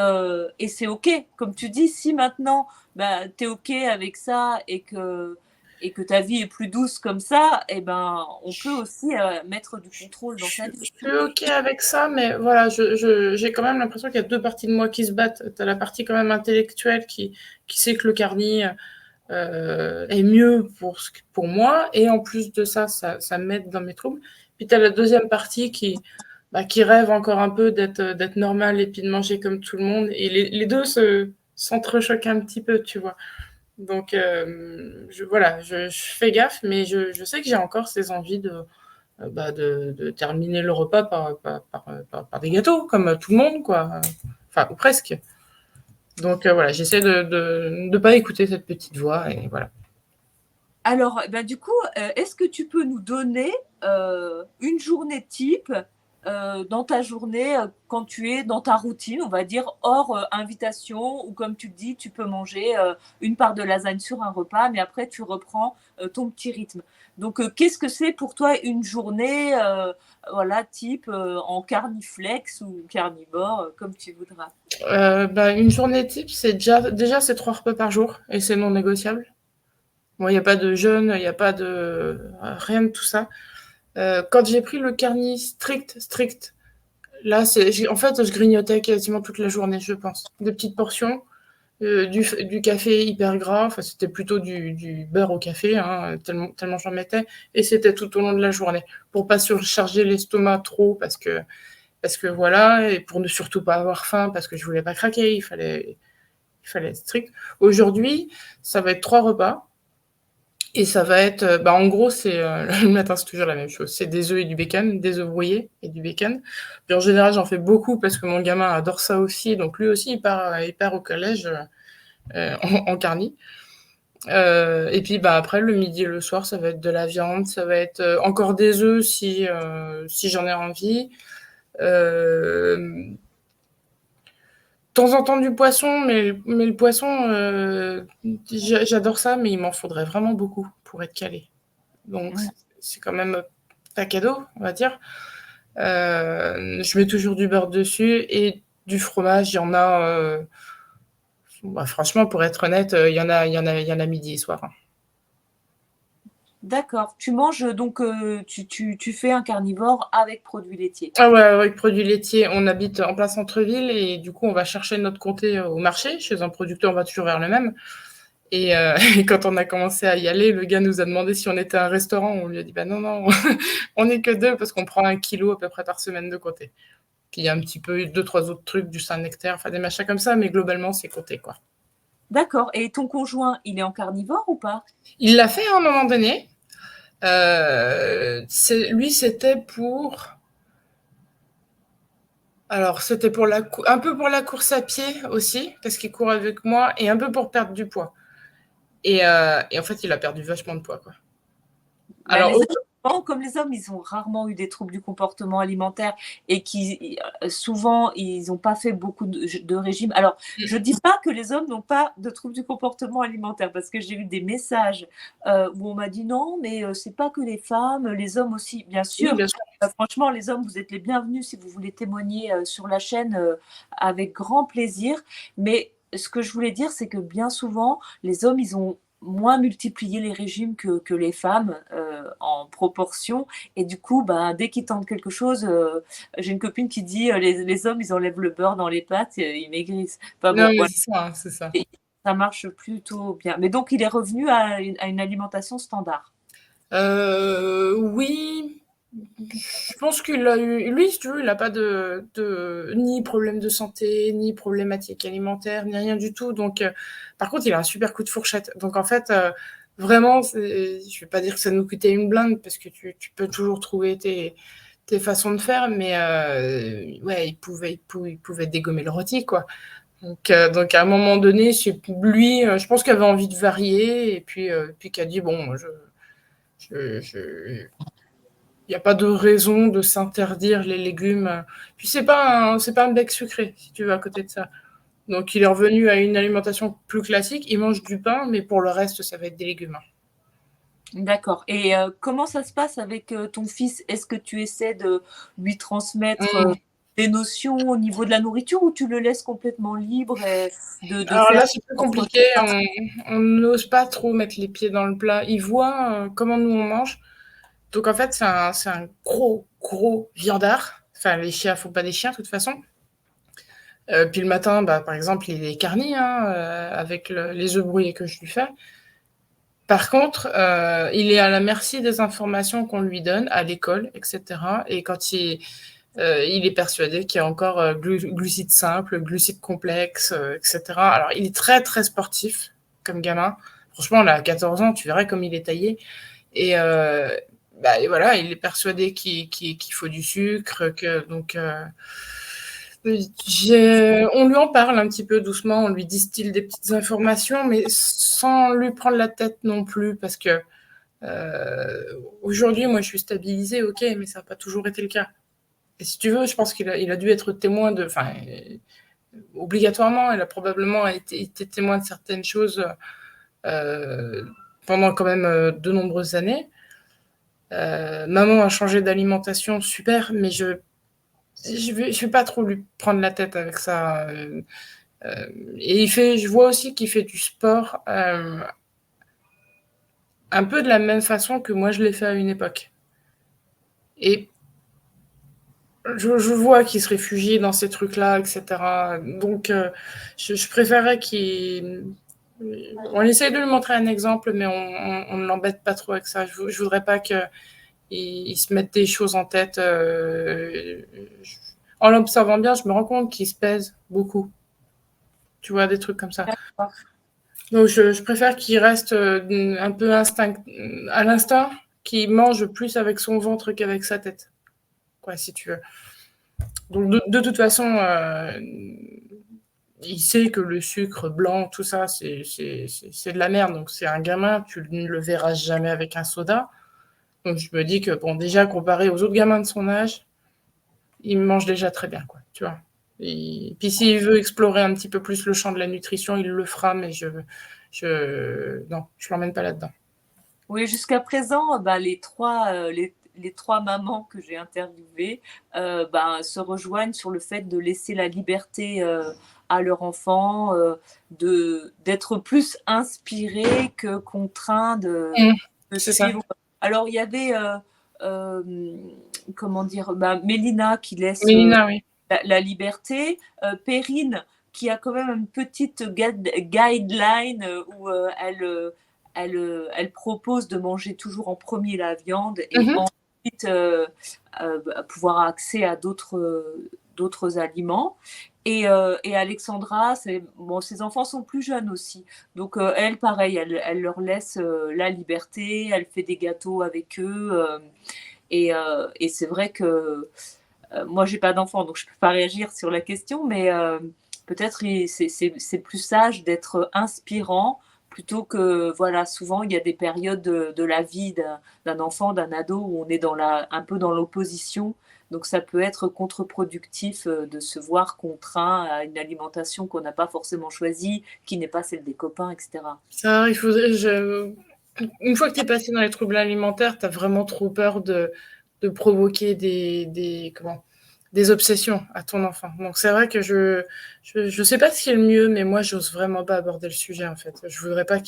c'est OK. Comme tu dis, si maintenant, bah, tu es OK avec ça et que ta vie est plus douce comme ça, eh ben, on peut aussi mettre du contrôle dans sa Je vie. suis OK avec ça, mais voilà, j'ai quand même l'impression qu'il y a deux parties de moi qui se battent. Tu as la partie quand même intellectuelle qui sait que le carni est mieux pour moi, et en plus de ça, ça m'aide dans mes troubles. Puis tu as la deuxième partie qui rêve encore un peu d'être normale et puis de manger comme tout le monde, et les deux s'entrechoquent un petit peu, tu vois. Donc voilà, je fais gaffe, mais je sais que j'ai encore ces envies de terminer le repas par des gâteaux, comme tout le monde, quoi. Enfin, ou presque. Donc voilà, j'essaie de ne pas écouter cette petite voix, et voilà. Alors, bah, du coup, est-ce que tu peux nous donner une journée type dans ta journée, quand tu es dans ta routine, on va dire, hors invitation, ou comme tu le dis, tu peux manger une part de lasagne sur un repas, mais après tu reprends ton petit rythme. Donc, qu'est-ce que c'est pour toi une journée, voilà, type en carniflex ou carnivore, comme tu voudras? Une journée type, c'est déjà c'est 3 repas par jour, et c'est non négociable. Bon, il n'y a pas de jeûne, il n'y a pas de rien de tout ça. Quand j'ai pris le carni strict, là, en fait, je grignotais quasiment toute la journée, je pense. Des petites portions, du café hyper gras, enfin, c'était plutôt du beurre au café, hein, tellement j'en mettais, et c'était tout au long de la journée, pour pas surcharger l'estomac trop, parce que voilà, et pour ne surtout pas avoir faim, parce que je voulais pas craquer, il fallait être strict. Aujourd'hui, ça va être 3 repas. Et ça va être, en gros, le matin, c'est toujours la même chose. C'est des œufs et du bacon, des œufs brouillés et du bacon. Puis en général, j'en fais beaucoup parce que mon gamin adore ça aussi. Donc lui aussi, il part au collège en carni. Et puis après, le midi et le soir, ça va être de la viande, ça va être encore des œufs si j'en ai envie. De temps en temps du poisson, mais le poisson, j'adore ça, mais il m'en faudrait vraiment beaucoup pour être calé. Donc Ouais. c'est quand même pas cadeau, on va dire. Je mets toujours du beurre dessus et du fromage. Il y en a, franchement, pour être honnête, il y en a midi et soir, hein. D'accord. Tu manges donc, tu fais un carnivore avec produits laitiers. Ah ouais, avec produits laitiers, on habite en plein centre-ville, et du coup, on va chercher notre comté au marché. Chez un producteur, on va toujours vers le même. Et, et quand on a commencé à y aller, le gars nous a demandé si on était un restaurant. On lui a dit, bah non, non, on n'est que deux, parce qu'on prend 1 kilo à peu près par semaine de comté. Puis il y a un petit peu 2, 3 autres trucs, du Saint-Nectaire, enfin des machins comme ça, mais globalement, c'est comté, quoi. D'accord. Et ton conjoint, il est en carnivore ou pas? Il l'a fait à un moment donné. Lui, c'était pour. Alors, c'était un peu pour la course à pied aussi, parce qu'il court avec moi, et un peu pour perdre du poids. Et en fait, il a perdu vachement de poids, quoi. Bah, Alors, les hommes, comme les hommes, ils ont rarement eu des troubles du comportement alimentaire, et qui souvent, ils n'ont pas fait beaucoup de régimes. Alors, je ne dis pas que les hommes n'ont pas de troubles du comportement alimentaire, parce que j'ai eu des messages où on m'a dit non, mais c'est pas que les femmes, les hommes aussi, bien oui, sûr. bien sûr. Franchement, les hommes, vous êtes les bienvenus si vous voulez témoigner sur la chaîne, avec grand plaisir. Mais ce que je voulais dire, c'est que bien souvent, les hommes, ils ont moins multiplié les régimes que les femmes en proportion. Et du coup, ben, dès qu'ils tentent quelque chose, j'ai une copine qui dit les hommes, ils enlèvent le beurre dans les pâtes, ils maigrissent. Enfin Non, bon, mais voilà. c'est ça, hein, c'est ça. Et ça marche plutôt bien. Mais donc, il est revenu à une alimentation standard. Oui, je pense qu'il a eu. Lui, si tu veux, il n'a pas ni problème de santé, ni problématique alimentaire, ni rien du tout. Donc, par contre, il a un super coup de fourchette. Donc, en fait, vraiment, je ne vais pas dire que ça nous coûtait une blinde, parce que tu peux toujours trouver tes façons de faire, mais ouais, il pouvait dégommer le rôti, quoi. Donc à un moment donné, c'est lui, je pense qu'il avait envie de varier, et puis qu'il a dit, bon, il n'y a pas de raison de s'interdire les légumes. Puis c'est pas un bec sucré, si tu veux, à côté de ça. Donc il est revenu à une alimentation plus classique. Il mange du pain, mais pour le reste, ça va être des légumes. D'accord. Et comment ça se passe avec ton fils? Est-ce que tu essaies de lui transmettre Mmh. des notions au niveau de la nourriture ou tu le laisses complètement libre et de Alors faire là, c'est plus ses propres compliqué. choix? On n'ose pas trop mettre les pieds dans le plat. Il voit comment nous on mange. Donc en fait, c'est un gros, gros viandard. Enfin, les chiens font pas des chiens de toute façon. Puis le matin, bah, par exemple, il est carni hein, avec les œufs brouillés que je lui fais. Par contre, il est à la merci des informations qu'on lui donne à l'école, etc. Et quand il est persuadé qu'il y a encore glucides simples, glucides complexes, etc. Alors, il est très, très sportif comme gamin. Franchement, là, à 14 ans, tu verrais comme il est taillé. Et, bah, et voilà, il est persuadé qu'il faut du sucre. Donc, on lui en parle un petit peu doucement, on lui distille des petites informations, mais sans lui prendre la tête non plus, parce que aujourd'hui, moi, je suis stabilisée, ok, mais ça n'a pas toujours été le cas. Et si tu veux, je pense il a dû être témoin de, enfin, obligatoirement, il a probablement été témoin de certaines choses euh, pendant quand même de nombreuses années. Maman a changé d'alimentation, super, mais je vais pas trop lui prendre la tête avec ça. Et je vois aussi qu'il fait du sport un peu de la même façon que moi je l'ai fait à une époque. Et je vois qu'il se réfugie dans ces trucs-là, etc. Donc, je préférerais qu'il. On essaye de lui montrer un exemple, mais on ne l'embête pas trop avec ça. Je voudrais pas qu'il se mette des choses en tête. En l'observant bien, je me rends compte qu'il se pèse beaucoup. Tu vois, des trucs comme ça. Donc, je préfère qu'il reste un peu à l'instinct, qu'il mange plus avec son ventre qu'avec sa tête, quoi, si tu veux. Donc, de toute façon, il sait que le sucre blanc, tout ça, c'est de la merde. Donc, c'est un gamin, tu ne le verras jamais avec un soda. Donc, je me dis que, bon, déjà, comparé aux autres gamins de son âge, il mange déjà très bien, quoi, tu vois. Et puis, s'il veut explorer un petit peu plus le champ de la nutrition, il le fera, mais non, je l'emmène pas là-dedans. Oui, jusqu'à présent, bah, les trois mamans que j'ai interviewées bah, se rejoignent sur le fait de laisser la liberté à leur enfant, d'être plus inspiré que contraint Mmh, de c'est ça. suivre. Alors, il y avait, comment dire, bah, Mélina qui laisse Mélina, oui. la liberté, Perrine qui a quand même une petite guideline où elle propose de manger toujours en premier la viande et Mmh. ensuite pouvoir accès à d'autres aliments. Et Alexandra, bon, ses enfants sont plus jeunes aussi. Donc, elle, pareil, elle leur laisse la liberté, elle fait des gâteaux avec eux. Et c'est vrai que moi, j'ai pas d'enfant, donc je peux pas réagir sur la question, mais peut-être c'est plus sage d'être inspirant plutôt que, voilà, souvent il y a des périodes de la vie d'un enfant, d'un ado où on est un peu dans l'opposition. Donc ça peut être contre-productif de se voir contraint à une alimentation qu'on n'a pas forcément choisie, qui n'est pas celle des copains, etc. Ça, une fois que tu es passé dans les troubles alimentaires, tu as vraiment trop peur de provoquer des obsessions à ton enfant. Donc c'est vrai que je sais pas ce qui est le mieux, mais moi j'ose vraiment pas aborder le sujet en fait. Je voudrais pas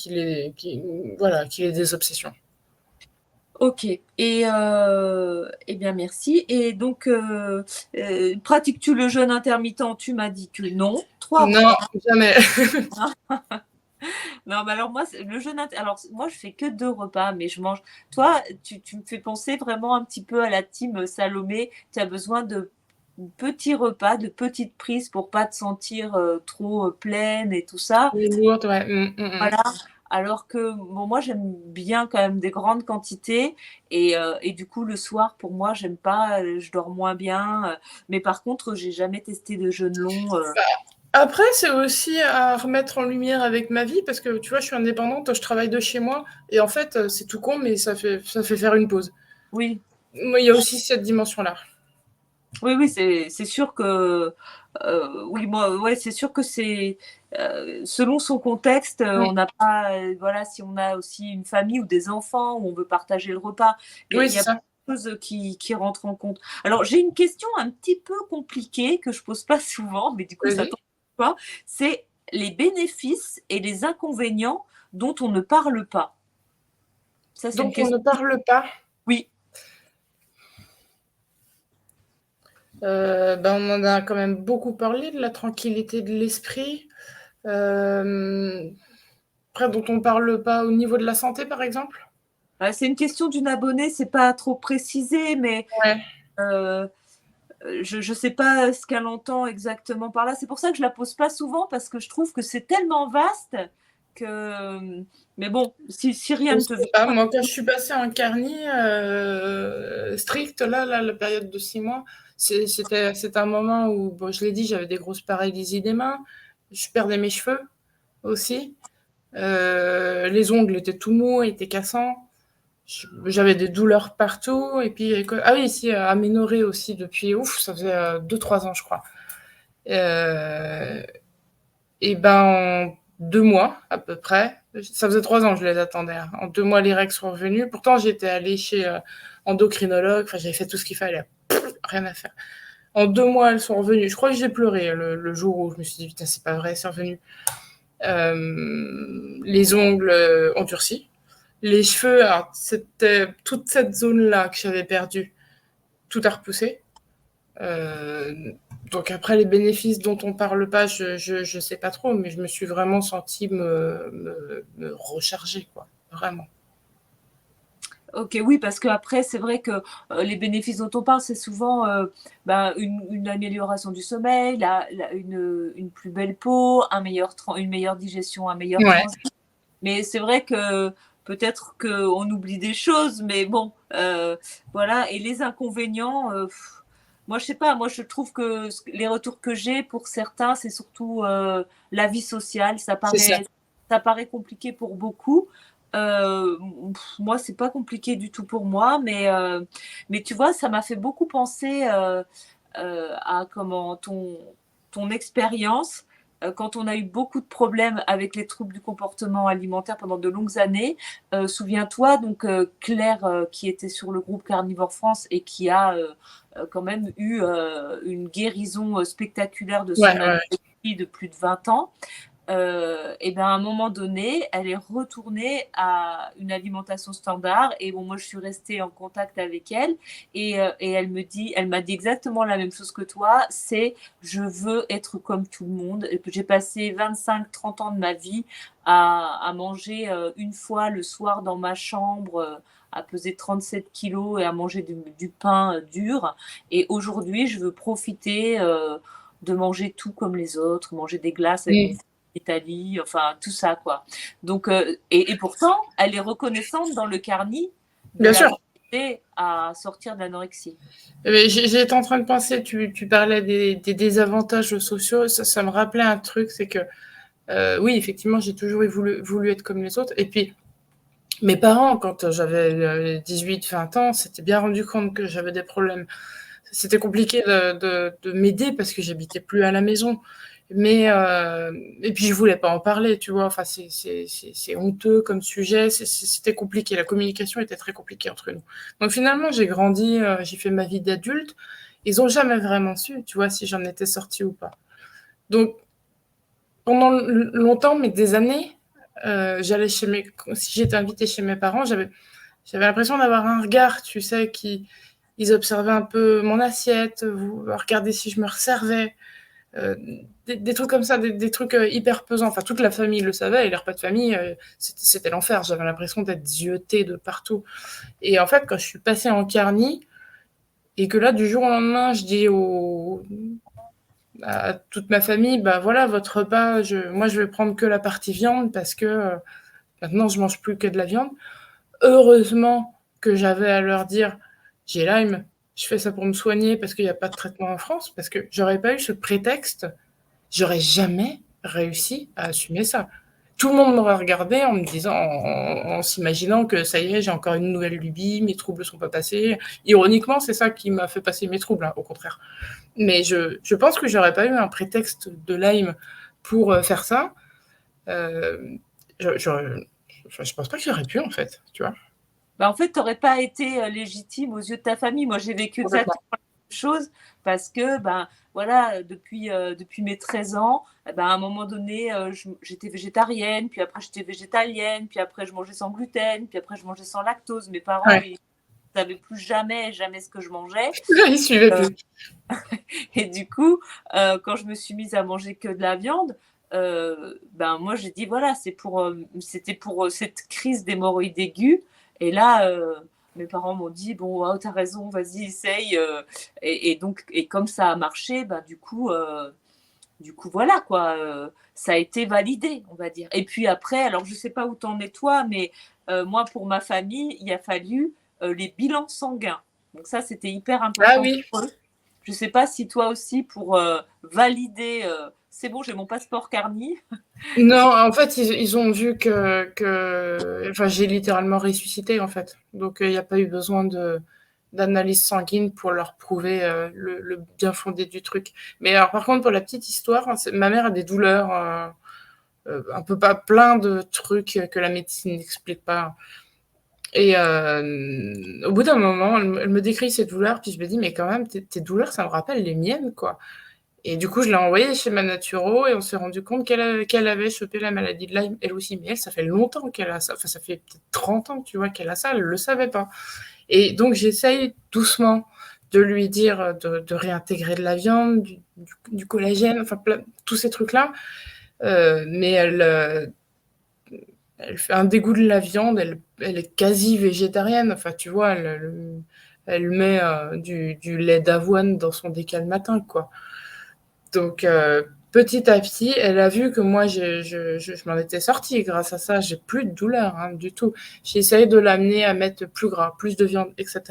voilà, qu'il ait des obsessions. Ok, eh bien merci. Et donc, pratiques-tu le jeûne intermittent? Tu m'as dit que non. Trois Non, repas. jamais. Non, mais alors moi, le jeûne alors moi je fais que 2 repas, mais je mange. Toi, tu me fais penser vraiment un petit peu à la team Salomé. Tu as besoin de petits repas, de petites prises pour pas te sentir trop pleine et tout ça. Les lourdes, ouais. Mm, mm, mm. Voilà. alors que bon, moi j'aime bien quand même des grandes quantités et du coup le soir pour moi j'aime pas, je dors moins bien. Mais par contre j'ai jamais testé de jeûne long. Après, c'est aussi à remettre en lumière avec ma vie parce que tu vois, je suis indépendante, je travaille de chez moi et en fait, c'est tout con, mais ça fait faire une pause. Oui, Moi, il y a aussi cette dimension-là. oui, oui, c'est sûr que oui, moi, ouais, c'est sûr que c'est selon son contexte, Oui, on n'a pas, voilà, si on a aussi une famille ou des enfants où on veut partager le repas, oui, il y c'est a ça. plein de choses qui rentrent en compte. Alors, j'ai une question un petit peu compliquée que je pose pas souvent, mais du coup, ça Vas-y. tombe pas. C'est les bénéfices et les inconvénients dont on ne parle pas. Ça, c'est une Donc, on ne question. parle pas. Oui. On en a quand même beaucoup parlé de la tranquillité de l'esprit. Euh, Après, dont on parle pas au niveau de la santé, par exemple. C'est une question d'une abonnée, c'est pas trop précisé, mais Ouais, euh, je ne sais pas ce qu'elle entend exactement par là. C'est pour ça que je la pose pas souvent parce que je trouve que c'est tellement vaste que. Mais bon, si rien je ne te sais pas. vient. Moi, quand je suis passée en carni strict, là, la période de 6 mois, c'était un moment où, bon, je l'ai dit, j'avais des grosses paralysies des mains, je perdais mes cheveux aussi. Les ongles étaient tout mous, étaient cassants. J'avais des douleurs partout. Et puis, ah oui, ici, aménorrhée aussi depuis, ouf, ça faisait 2-3 ans, je crois. Euh, et ben, en 2 mois, à peu près, ça faisait 3 ans que je les attendais, hein. En 2 mois, les règles sont revenues. Pourtant, j'étais allée chez endocrinologue, enfin, j'avais fait tout ce qu'il fallait. Rien à faire. En 2 mois, elles sont revenues. Je crois que j'ai pleuré le jour où je me suis dit, putain, c'est pas vrai, c'est revenu. Les ongles ont durci. Les cheveux, alors, c'était toute cette zone-là que j'avais perdue, tout a repoussé. Euh, donc après les bénéfices dont on parle pas, je sais pas trop, mais je me suis vraiment sentie me recharger, quoi, vraiment. Ok, oui, parce qu'après, c'est vrai que les bénéfices dont on parle, c'est souvent une amélioration du sommeil, une plus belle peau, une meilleure digestion, un meilleur Ouais, transit. Mais c'est vrai que peut-être qu'on oublie des choses, mais bon, voilà. Et les inconvénients, moi je sais pas, moi je trouve que les retours que j'ai pour certains, c'est surtout la vie sociale. c'est ça. Ça paraît compliqué pour beaucoup. Euh, Moi, c'est pas compliqué du tout pour moi, mais tu vois, ça m'a fait beaucoup penser à comment ton expérience quand on a eu beaucoup de problèmes avec les troubles du comportement alimentaire pendant de longues années. Souviens-toi, donc Claire, qui était sur le groupe Carnivore France et qui a quand même eu une guérison spectaculaire de Ouais, son ouais. anorexie de plus de 20 ans. Et ben à un moment donné, elle est retournée à une alimentation standard. Et bon, moi, je suis restée en contact avec elle et elle m'a dit exactement la même chose que toi. C'est, je veux être comme tout le monde. Et j'ai passé 25-30 ans de ma vie à manger une fois le soir dans ma chambre. À peser 37 kilos et à manger du pain dur. Et aujourd'hui, je veux profiter de manger tout comme les autres, manger des glaces avec mon Mm. Italie, enfin tout ça quoi. Donc et pourtant, elle est reconnaissante dans le carnet de Bien sûr. l'avoir aidé à sortir de l'anorexie. J'étais en train de penser, tu parlais des désavantages sociaux, ça me rappelait un truc, c'est que oui, effectivement, j'ai toujours voulu être comme les autres. Et puis, mes parents, quand j'avais 18-20 ans, s'étaient bien rendu compte que j'avais des problèmes. C'était compliqué de m'aider parce que j'habitais plus à la maison. Mais et puis je voulais pas en parler, tu vois. Enfin, c'est honteux comme sujet. C'était compliqué. La communication était très compliquée entre nous. Donc finalement, j'ai grandi, j'ai fait ma vie d'adulte. Ils ont jamais vraiment su, tu vois, si j'en étais sortie ou pas. Donc pendant longtemps, mais des années, j'allais si j'étais invitée chez mes parents, j'avais l'impression d'avoir un regard, tu sais, ils observaient un peu mon assiette, regardaient si je me resservais, euh, des trucs comme ça, des trucs hyper pesants. Enfin, toute la famille le savait, et les repas de famille, c'était l'enfer. J'avais l'impression d'être zioté de partout. Et en fait, quand je suis passée en carni, et que là, du jour au lendemain, je dis à toute ma famille, bah voilà, votre repas, moi je vais prendre que la partie viande parce que Maintenant, je mange plus que de la viande. Heureusement que j'avais à leur dire: «J'ai Lyme, je fais ça pour me soigner parce qu'il y a pas de traitement en France», parce que j'aurais pas eu ce prétexte, j'aurais jamais réussi à assumer ça. Tout le monde m'aurait regardé en me disant, en s'imaginant que ça y est, j'ai encore une nouvelle lubie, mes troubles sont pas passés. Ironiquement, c'est ça qui m'a fait passer mes troubles, hein, au contraire. Mais je pense que j'aurais pas eu un prétexte de Lyme pour faire ça. Euh, je, je, je pense pas que j'aurais pu, en fait, tu vois. En fait, tu n'aurais pas été légitime aux yeux de ta famille. Moi, j'ai vécu exactement la même chose parce que, voilà, depuis mes 13 ans, à un moment donné, j'étais végétarienne, puis après, j'étais végétalienne, puis après, je mangeais sans gluten, puis après, je mangeais sans lactose. Mes parents, Ouais. ils ne savaient plus jamais ce que je mangeais. Ils suivaient Euh, plus. et du coup, quand je me suis mise à manger que de la viande, moi, j'ai dit, voilà, c'était pour cette crise d'hémorroïdes aiguë. Et là, mes parents m'ont dit, bon, oh, t'as raison, vas-y, essaye. Et comme ça a marché, du coup, voilà, quoi. Ça a été validé, on va dire. Et puis après, alors je sais pas où t'en es toi, mais moi, pour ma famille, il a fallu les bilans sanguins. Donc ça, c'était hyper Ah important oui. pour eux. Je sais pas si toi aussi, pour valider, c'est bon, j'ai mon passeport carni. Non, en fait, ils ont vu que enfin, j'ai littéralement ressuscité, en fait. Donc, il n'y a pas eu besoin d'analyse sanguine pour leur prouver le bien fondé du truc. Mais alors, par contre, pour la petite histoire, hein, ma mère a des douleurs, un peu pas plein de trucs que la médecine n'explique pas. Et au bout d'un moment, elle me décrit ses douleurs, puis je me dis, mais quand même, tes douleurs, ça me rappelle les miennes, quoi. Et du coup, je l'ai envoyée chez ma naturo et on s'est rendu compte qu'elle avait chopé la maladie de Lyme, elle aussi. Mais elle, ça fait longtemps qu'elle a ça. Enfin, ça fait peut-être 30 ans, tu vois, qu'elle a ça. Elle ne le savait pas. Et donc, j'essaye doucement de lui dire de réintégrer de la viande, du collagène, enfin, tous ces trucs-là. Mais elle fait un dégoût de la viande. Elle est quasi végétarienne. Enfin, tu vois, elle met du lait d'avoine dans son décal matin, quoi. Donc, petit à petit, elle a vu que moi, je m'en étais sortie grâce à ça. J'ai plus de douleur, hein, du tout. J'ai essayé de l'amener à mettre plus gras, plus de viande, etc.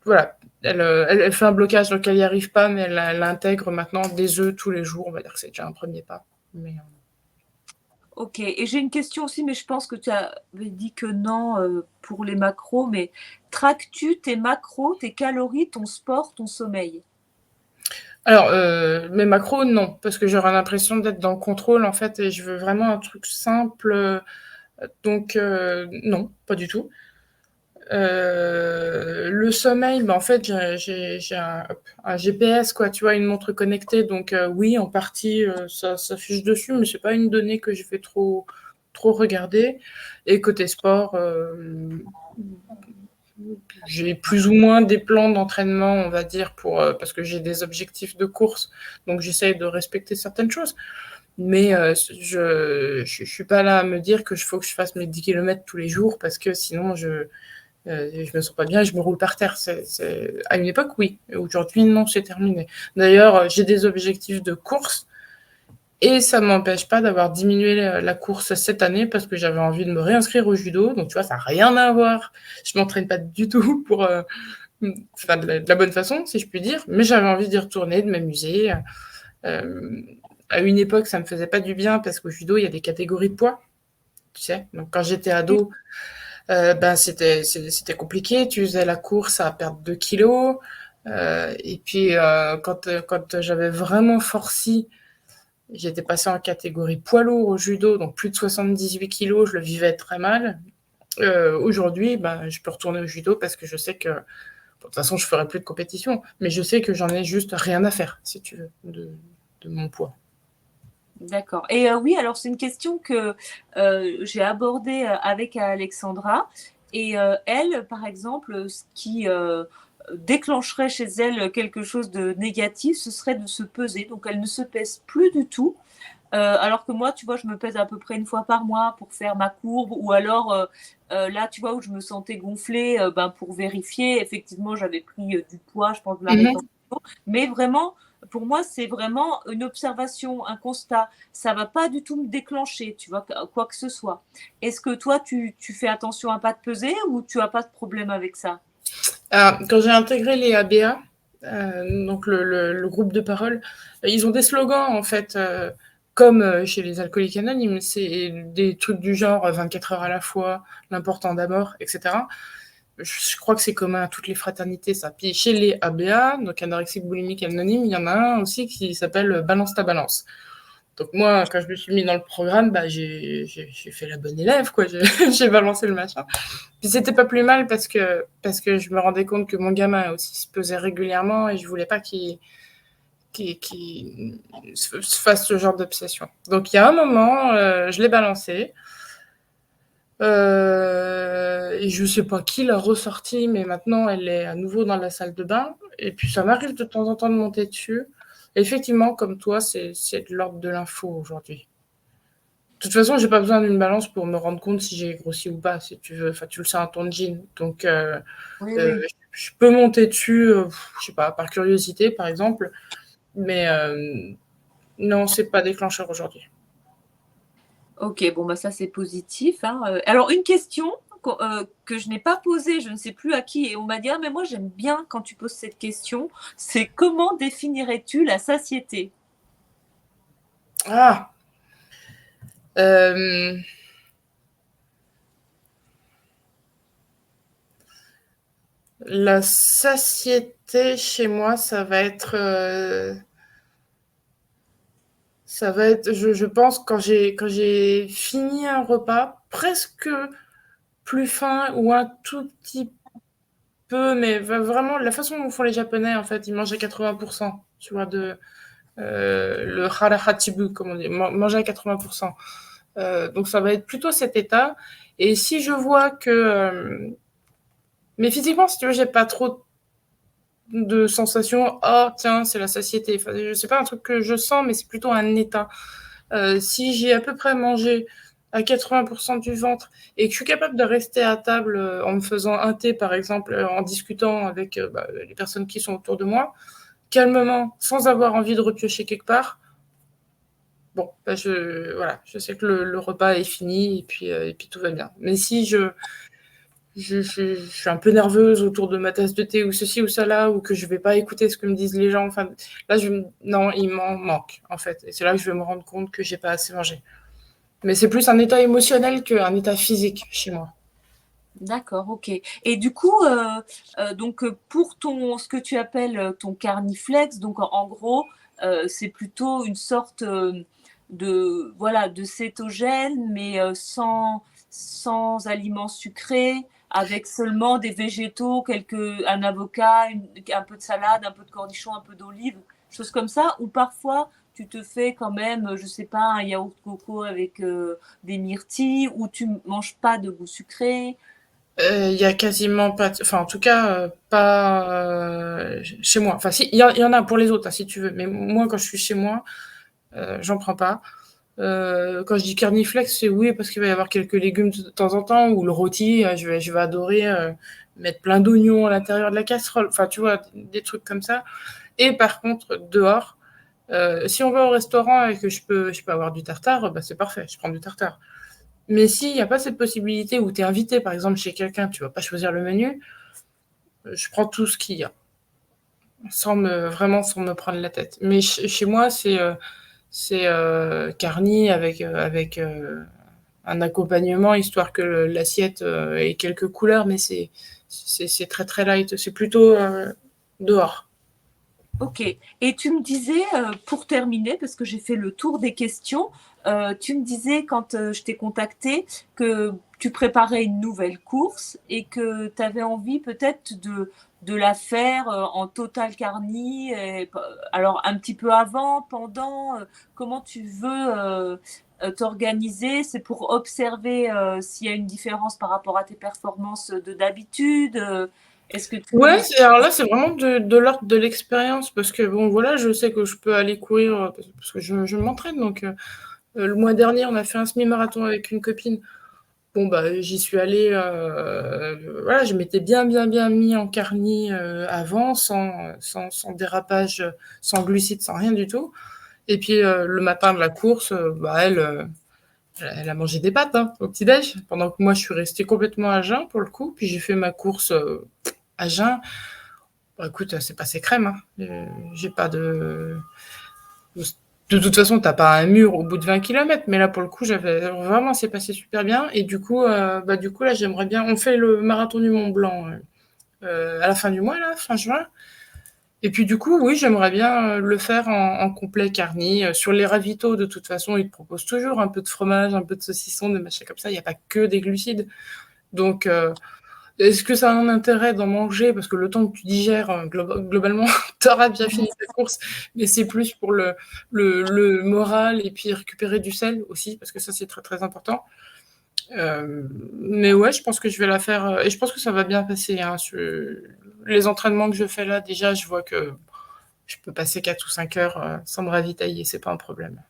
Voilà. Elle fait un blocage, donc elle n'y arrive pas, mais elle intègre maintenant des œufs tous les jours. On va dire que c'est déjà un premier pas. Mais, Ok, et j'ai une question aussi, mais je pense que tu avais dit que non pour les macros, mais traques-tu tes macros, tes calories, ton sport, ton sommeil? alors, mes macros, non, parce que j'aurais l'impression d'être dans le contrôle, en fait, et je veux vraiment un truc simple. Donc, non, pas du tout. Le sommeil, en fait, j'ai un GPS, quoi, tu vois, une montre connectée. Donc, oui, en partie, ça s'affiche dessus, mais c'est pas une donnée que je vais trop regarder. Et côté sport, j'ai plus ou moins des plans d'entraînement, on va dire, parce que j'ai des objectifs de course. Donc, j'essaye de respecter certaines choses. Mais je suis pas là à me dire que faut que je fasse mes 10 kilomètres tous les jours parce que sinon, je me sens pas bien et je me roule par terre. À une époque, oui. Aujourd'hui, non, c'est terminé. D'ailleurs, j'ai des objectifs de course et ça m'empêche pas d'avoir diminué la course cette année parce que j'avais envie de me réinscrire au judo. Donc, tu vois, ça n'a rien à voir. Je m'entraîne pas du tout pour faire de la bonne façon, si je puis dire. Mais j'avais envie d'y retourner, de m'amuser. Euh, à une époque, ça me faisait pas du bien parce qu'au judo, il y a des catégories de poids, tu sais. Donc, quand j'étais ado, c'était compliqué. Tu faisais la course à perdre 2 kilos. Et puis, quand j'avais vraiment forci, j'étais passée en catégorie poids lourd au judo, donc plus de 78 kilos, je le vivais très mal. Aujourd'hui, je peux retourner au judo parce que je sais que, bon, de toute façon, je ferai plus de compétition, mais je sais que j'en ai juste rien à faire, si tu veux, de mon poids. D'accord. Et oui, alors c'est une question que j'ai abordée avec Alexandra. Et elle, par exemple, ce qui déclencherait chez elle quelque chose de négatif, ce serait de se peser. Donc elle ne se pèse plus du tout. Alors que moi, tu vois, je me pèse à peu près une fois par mois pour faire ma courbe. Ou alors, là, tu vois, où je me sentais gonflée, pour vérifier, effectivement, j'avais pris du poids, je pense, de la rétention. Mhm. Mais vraiment, pour moi, c'est vraiment une observation, un constat. Ça va pas du tout me déclencher, tu vois, quoi que ce soit. Est-ce que toi, tu fais attention à pas te peser ou tu as pas de problème avec ça? Quand j'ai intégré les ABA, donc le groupe de parole, ils ont des slogans en fait, comme chez les alcooliques anonymes, c'est des trucs du genre 24 heures à la fois, l'important d'abord, etc. Je crois que c'est commun à toutes les fraternités, ça. Puis chez les ABA, donc anorexique boulimique anonyme, il y en a un aussi qui s'appelle Balance ta balance. Donc moi, quand je me suis mis dans le programme, bah, j'ai fait la bonne élève, quoi. J'ai balancé le machin. Puis c'était pas plus mal parce que je me rendais compte que mon gamin aussi se pesait régulièrement et je voulais pas qu'il se fasse ce genre d'obsession. Donc il y a un moment, je l'ai balancé. Et je sais pas qui l'a ressorti, mais maintenant elle est à nouveau dans la salle de bain. Et puis ça m'arrive de temps en temps de monter dessus. Et effectivement, comme toi, c'est de l'ordre de l'info aujourd'hui. De toute façon, j'ai pas besoin d'une balance pour me rendre compte si j'ai grossi ou pas, si tu veux. Enfin, tu le sais à ton jean. Donc, Oui, oui. je peux monter dessus, je sais pas, par curiosité, par exemple. Mais non, c'est pas déclencheur aujourd'hui. Ok, bon, bah ça c'est positif, hein. Alors, une question que je n'ai pas posée, je ne sais plus à qui, et on m'a dit, ah, mais moi j'aime bien quand tu poses cette question, c'est comment définirais-tu la satiété? Ah euh, La satiété chez moi, ça va être, je pense, quand j'ai fini un repas, presque plus faim ou un tout petit peu, mais vraiment, la façon dont font les Japonais, en fait, ils mangent à 80%, tu vois, le hara hachibu, comme on dit, manger à 80%. Donc ça va être plutôt cet état. Et si je vois que... mais physiquement, si tu veux, j'ai pas trop de sensations, oh tiens, c'est la satiété. Enfin, c'est pas un truc que je sens, mais c'est plutôt un état. Si j'ai à peu près mangé à 80% du ventre et que je suis capable de rester à table en me faisant un thé, par exemple, en discutant avec les personnes qui sont autour de moi, calmement, sans avoir envie de repiocher quelque part, bon, voilà, je sais que le repas est fini et puis tout va bien. Mais si je suis un peu nerveuse autour de ma tasse de thé ou ceci ou cela, ou que je vais pas écouter ce que me disent les gens, enfin, là, non, il m'en manque, en fait. Et c'est là que je vais me rendre compte que j'ai pas assez mangé. Mais c'est plus un état émotionnel qu'un état physique chez moi. D'accord, ok. Et du coup, donc pour ce que tu appelles ton carniflex, donc en gros, c'est plutôt une sorte voilà, de cétogène, mais sans aliments sucrés, avec seulement des végétaux, un avocat, un peu de salade, un peu de cornichon, un peu d'olive, choses comme ça, ou parfois tu te fais quand même, je sais pas, un yaourt coco avec des myrtilles, ou tu manges pas de goût sucré. Il y a quasiment pas, enfin en tout cas pas chez moi. Enfin si, il y en a pour les autres, hein, si tu veux. Mais moi quand je suis chez moi, j'en prends pas. Quand je dis carniflex, c'est oui parce qu'il va y avoir quelques légumes de temps en temps ou le rôti. Je vais adorer mettre plein d'oignons à l'intérieur de la casserole. Enfin tu vois des trucs comme ça. Et par contre dehors, si on va au restaurant et que je peux avoir du tartare, bah c'est parfait, je prends du tartare. Mais s'il n'y a pas cette possibilité où tu es invité, par exemple, chez quelqu'un, tu vas pas choisir le menu, je prends tout ce qu'il y a, vraiment sans me prendre la tête. Mais chez moi, c'est carni avec un accompagnement, histoire que l'assiette ait quelques couleurs, mais c'est très très light. C'est plutôt dehors. Ok. Et tu me disais, pour terminer, parce que j'ai fait le tour des questions, tu me disais quand je t'ai contacté que tu préparais une nouvelle course et que tu avais envie peut-être de la faire en total carni, alors un petit peu avant, pendant, comment tu veux t'organiser? C'est pour observer s'il y a une différence par rapport à tes performances de d'habitude. Est-ce que tu peux Ouais, m'expliquer? alors là, c'est vraiment de l'ordre de l'expérience, parce que bon, voilà, je sais que je peux aller courir, parce que je m'entraîne, donc le mois dernier, on a fait un semi-marathon avec une copine. Bon, bah, j'y suis allée, voilà, je m'étais bien, bien, bien mis en carni avant, sans dérapage, sans glucides, sans rien du tout. Et puis le matin de la course, bah, elle a mangé des pâtes hein, au petit-déj, pendant que moi je suis restée complètement à jeun pour le coup. Puis j'ai fait ma course à jeun. Bah, écoute, c'est passé crème. Hein. J'ai pas de. De toute façon, t'as pas un mur au bout de 20 km, mais là, pour le coup, j'avais vraiment, c'est passé super bien. Et du coup, là, j'aimerais bien. On fait le marathon du Mont Blanc à la fin du mois, là, fin juin. Et puis, du coup, oui, j'aimerais bien le faire en complet carni. Sur les ravitaux, de toute façon, ils te proposent toujours un peu de fromage, un peu de saucisson, des machins comme ça. Il n'y a pas que des glucides. Donc, est-ce que ça a un intérêt d'en manger? Parce que le temps que tu digères, globalement, tu auras bien fini ta course. Mais c'est plus pour le moral et puis récupérer du sel aussi, parce que ça, c'est très, très important. Mais ouais, je pense que je vais la faire. Et je pense que ça va bien passer. Hein, sur les entraînements que je fais là, déjà, je vois que je peux passer 4 ou 5 heures sans me ravitailler. C'est pas un problème.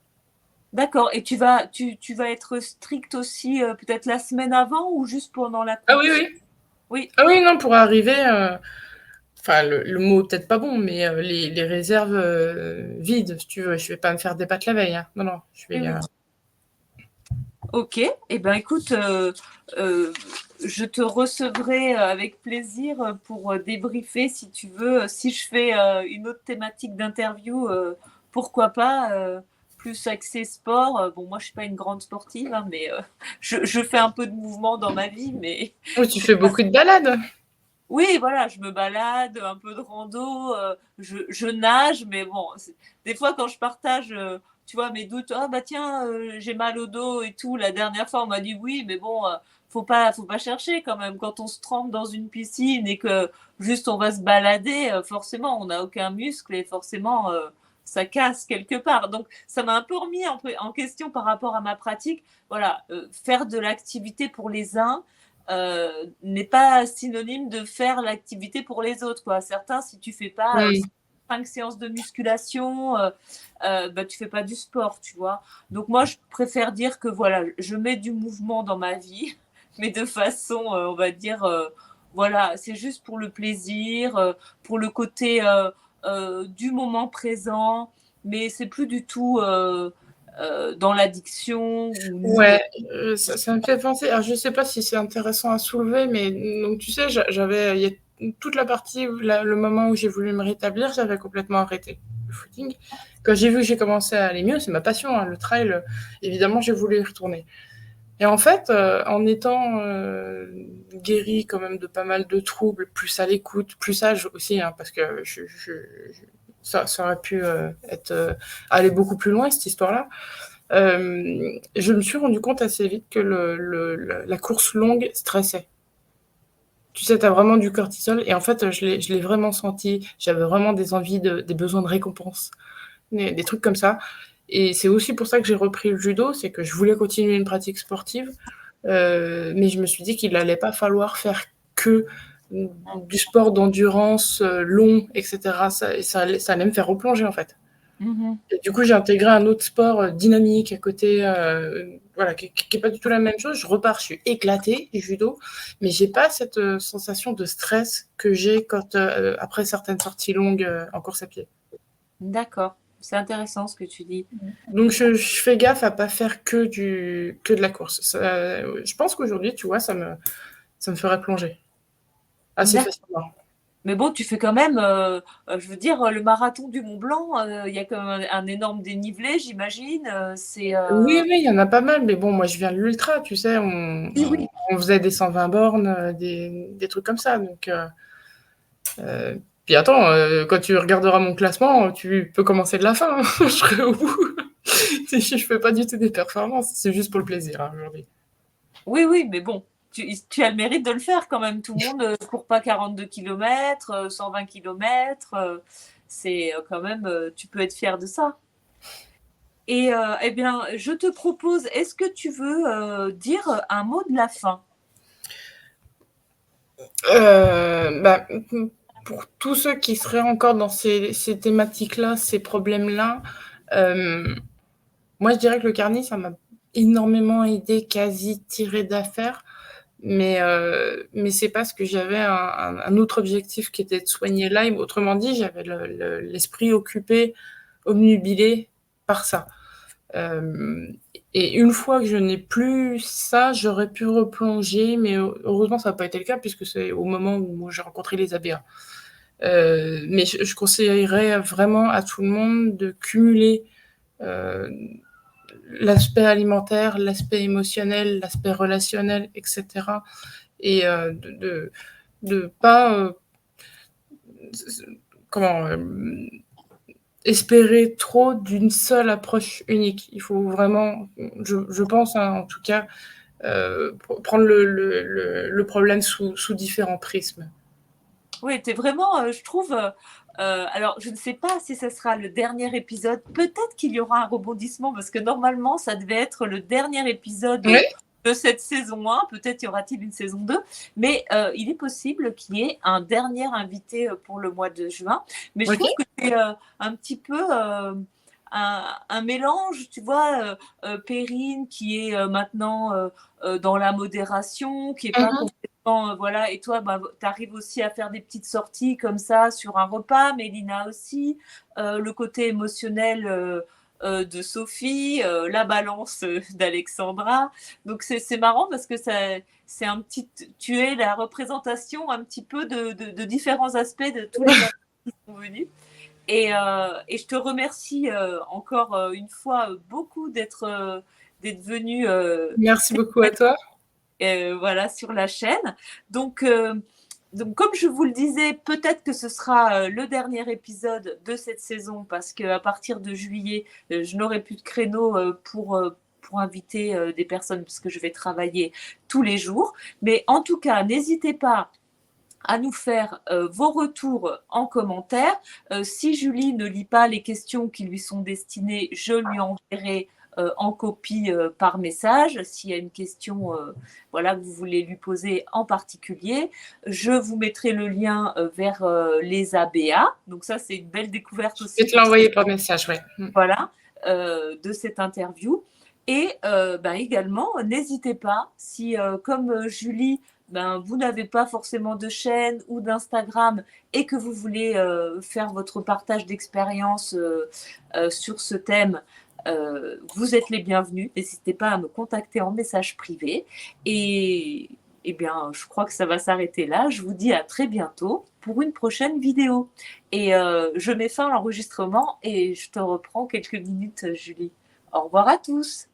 D'accord. Et tu vas être strict aussi, peut-être la semaine avant ou juste pendant la Ah oui, course? oui. Oui, Ah oui, non, pour arriver. Enfin, le mot peut-être pas bon, mais les réserves vides, si tu veux. Je vais pas me faire des pâtes la veille. Hein. Non, non, je oui, vais. oui. Ok. Eh ben, écoute, je te recevrai avec plaisir pour débriefer si tu veux. Si je fais une autre thématique d'interview, pourquoi pas, plus axé sport. Bon, moi, je suis pas une grande sportive, hein, mais je fais un peu de mouvement dans ma vie, mais Oui, tu c'est fais pas. beaucoup de balades. Oui, voilà, je me balade, un peu de rando, je nage, mais bon, des fois quand je partage, tu vois, mes doutes, ah bah tiens, j'ai mal au dos et tout. La dernière fois, on m'a dit oui, mais bon, faut pas chercher quand même. Quand on se trempe dans une piscine et que juste on va se balader, forcément, on n'a aucun muscle et forcément, ça casse quelque part. Donc, ça m'a un peu remis en question par rapport à ma pratique. Voilà, faire de l'activité pour les uns n'est pas synonyme de faire l'activité pour les autres. Quoi. Certains, si tu fais pas Mm. 5 séances de musculation, bah, tu fais pas du sport, tu vois. Donc moi, je préfère dire que voilà, je mets du mouvement dans ma vie, mais de façon, on va dire, voilà, c'est juste pour le plaisir, pour le côté du moment présent, mais c'est plus du tout dans l'addiction ou ni. Ouais, ça me fait penser. Alors, je sais pas si c'est intéressant à soulever, mais donc tu sais, il y a toute la partie, le moment où j'ai voulu me rétablir, j'avais complètement arrêté le footing. Quand j'ai vu que j'ai commencé à aller mieux, c'est ma passion, hein, le trail, évidemment, j'ai voulu y retourner. Et en fait, en étant guérie quand même de pas mal de troubles, plus à l'écoute, plus sage aussi, hein, parce que ça aurait pu aller beaucoup plus loin, cette histoire-là. Je me suis rendu compte assez vite que la course longue stressait. Tu sais, tu as vraiment du cortisol et en fait, je l'ai vraiment senti. J'avais vraiment des envies, des besoins de récompense, des trucs comme ça. Et c'est aussi pour ça que j'ai repris le judo, c'est que je voulais continuer une pratique sportive, mais je me suis dit qu'il n'allait pas falloir faire que du sport d'endurance long, etc. Ça allait me faire replonger en fait. Mhm. Et du coup, j'ai intégré un autre sport dynamique à côté, voilà, qui est pas du tout la même chose. Je repars, je suis éclatée du judo, mais j'ai pas cette sensation de stress que j'ai quand après certaines sorties longues en course à pied. D'accord, c'est intéressant ce que tu dis. Donc je fais gaffe à pas faire que de la course. Je pense qu'aujourd'hui, tu vois, ça me ferait plonger assez D'accord. facilement. Mais bon, tu fais quand même, je veux dire, le marathon du Mont Blanc, il y a quand même un énorme dénivelé, j'imagine. C'est Oui, oui, il y en a pas mal, mais bon, moi je viens de l'ultra, tu sais, oui, oui. on faisait des 120 bornes, des trucs comme ça. Donc, puis attends, quand tu regarderas mon classement, tu peux commencer de la fin, hein. Je serai au bout. Je fais pas du tout des performances, c'est juste pour le plaisir hein, aujourd'hui. Oui, oui, mais bon, tu as le mérite de le faire quand même. Tout le monde ne court pas 42 km, 120 km. C'est quand même, tu peux être fier de ça. Et eh bien, je te propose, est-ce que tu veux dire un mot de la fin? Bah, pour tous ceux qui seraient encore dans ces thématiques-là, ces problèmes-là, moi je dirais que le carnet, ça m'a énormément aidé, quasi tiré d'affaire. Mais c'est parce que j'avais un autre objectif qui était de soigner Lyme. Autrement dit, j'avais l'esprit occupé, obnubilé par ça. Et une fois que je n'ai plus ça, j'aurais pu replonger, mais heureusement, ça n'a pas été le cas, puisque c'est au moment où moi, j'ai rencontré les ABA. Mais je conseillerais vraiment à tout le monde de cumuler l'aspect alimentaire, l'aspect émotionnel, l'aspect relationnel, etc. Et de pas espérer trop d'une seule approche unique. Il faut vraiment, je pense en tout cas, prendre le problème sous différents prismes. Oui, tu es vraiment, je trouve, alors je ne sais pas si ce sera le dernier épisode, peut-être qu'il y aura un rebondissement, parce que normalement, ça devait être le dernier épisode Oui. de cette saison 1, peut-être y aura-t-il une saison 2, mais il est possible qu'il y ait un dernier invité pour le mois de juin, mais je trouve que c'est un petit peu un mélange, tu vois, Perrine qui est maintenant dans la modération, qui n'est pas complètement, voilà, et toi, bah, tu arrives aussi à faire des petites sorties comme ça sur un repas, Mélina aussi, le côté émotionnel de Sophie, la balance d'Alexandra. Donc c'est marrant parce que c'est un petit, tu es la représentation un petit peu de différents aspects de tous les artistes qui sont venus. Et je te remercie encore une fois beaucoup d'être venu. Merci beaucoup à toi. Voilà, sur la chaîne. Donc, comme je vous le disais, peut-être que ce sera le dernier épisode de cette saison parce qu'à partir de juillet, je n'aurai plus de créneau pour inviter des personnes puisque je vais travailler tous les jours. Mais en tout cas, n'hésitez pas à nous faire vos retours en commentaire. Si Julie ne lit pas les questions qui lui sont destinées, je lui enverrai en copie par message s'il y a une question voilà, que vous voulez lui poser en particulier. Je vous mettrai le lien vers les ABA. Donc ça, c'est une belle découverte aussi. Je vais te l'envoyer par message, oui. Voilà, de cette interview. Et également, n'hésitez pas, si comme Julie, vous n'avez pas forcément de chaîne ou d'Instagram et que vous voulez faire votre partage d'expérience sur ce thème, vous êtes les bienvenus. N'hésitez pas à me contacter en message privé. Et bien, je crois que ça va s'arrêter là. Je vous dis à très bientôt pour une prochaine vidéo. Et je mets fin à l'enregistrement et je te reprends quelques minutes, Julie. Au revoir à tous.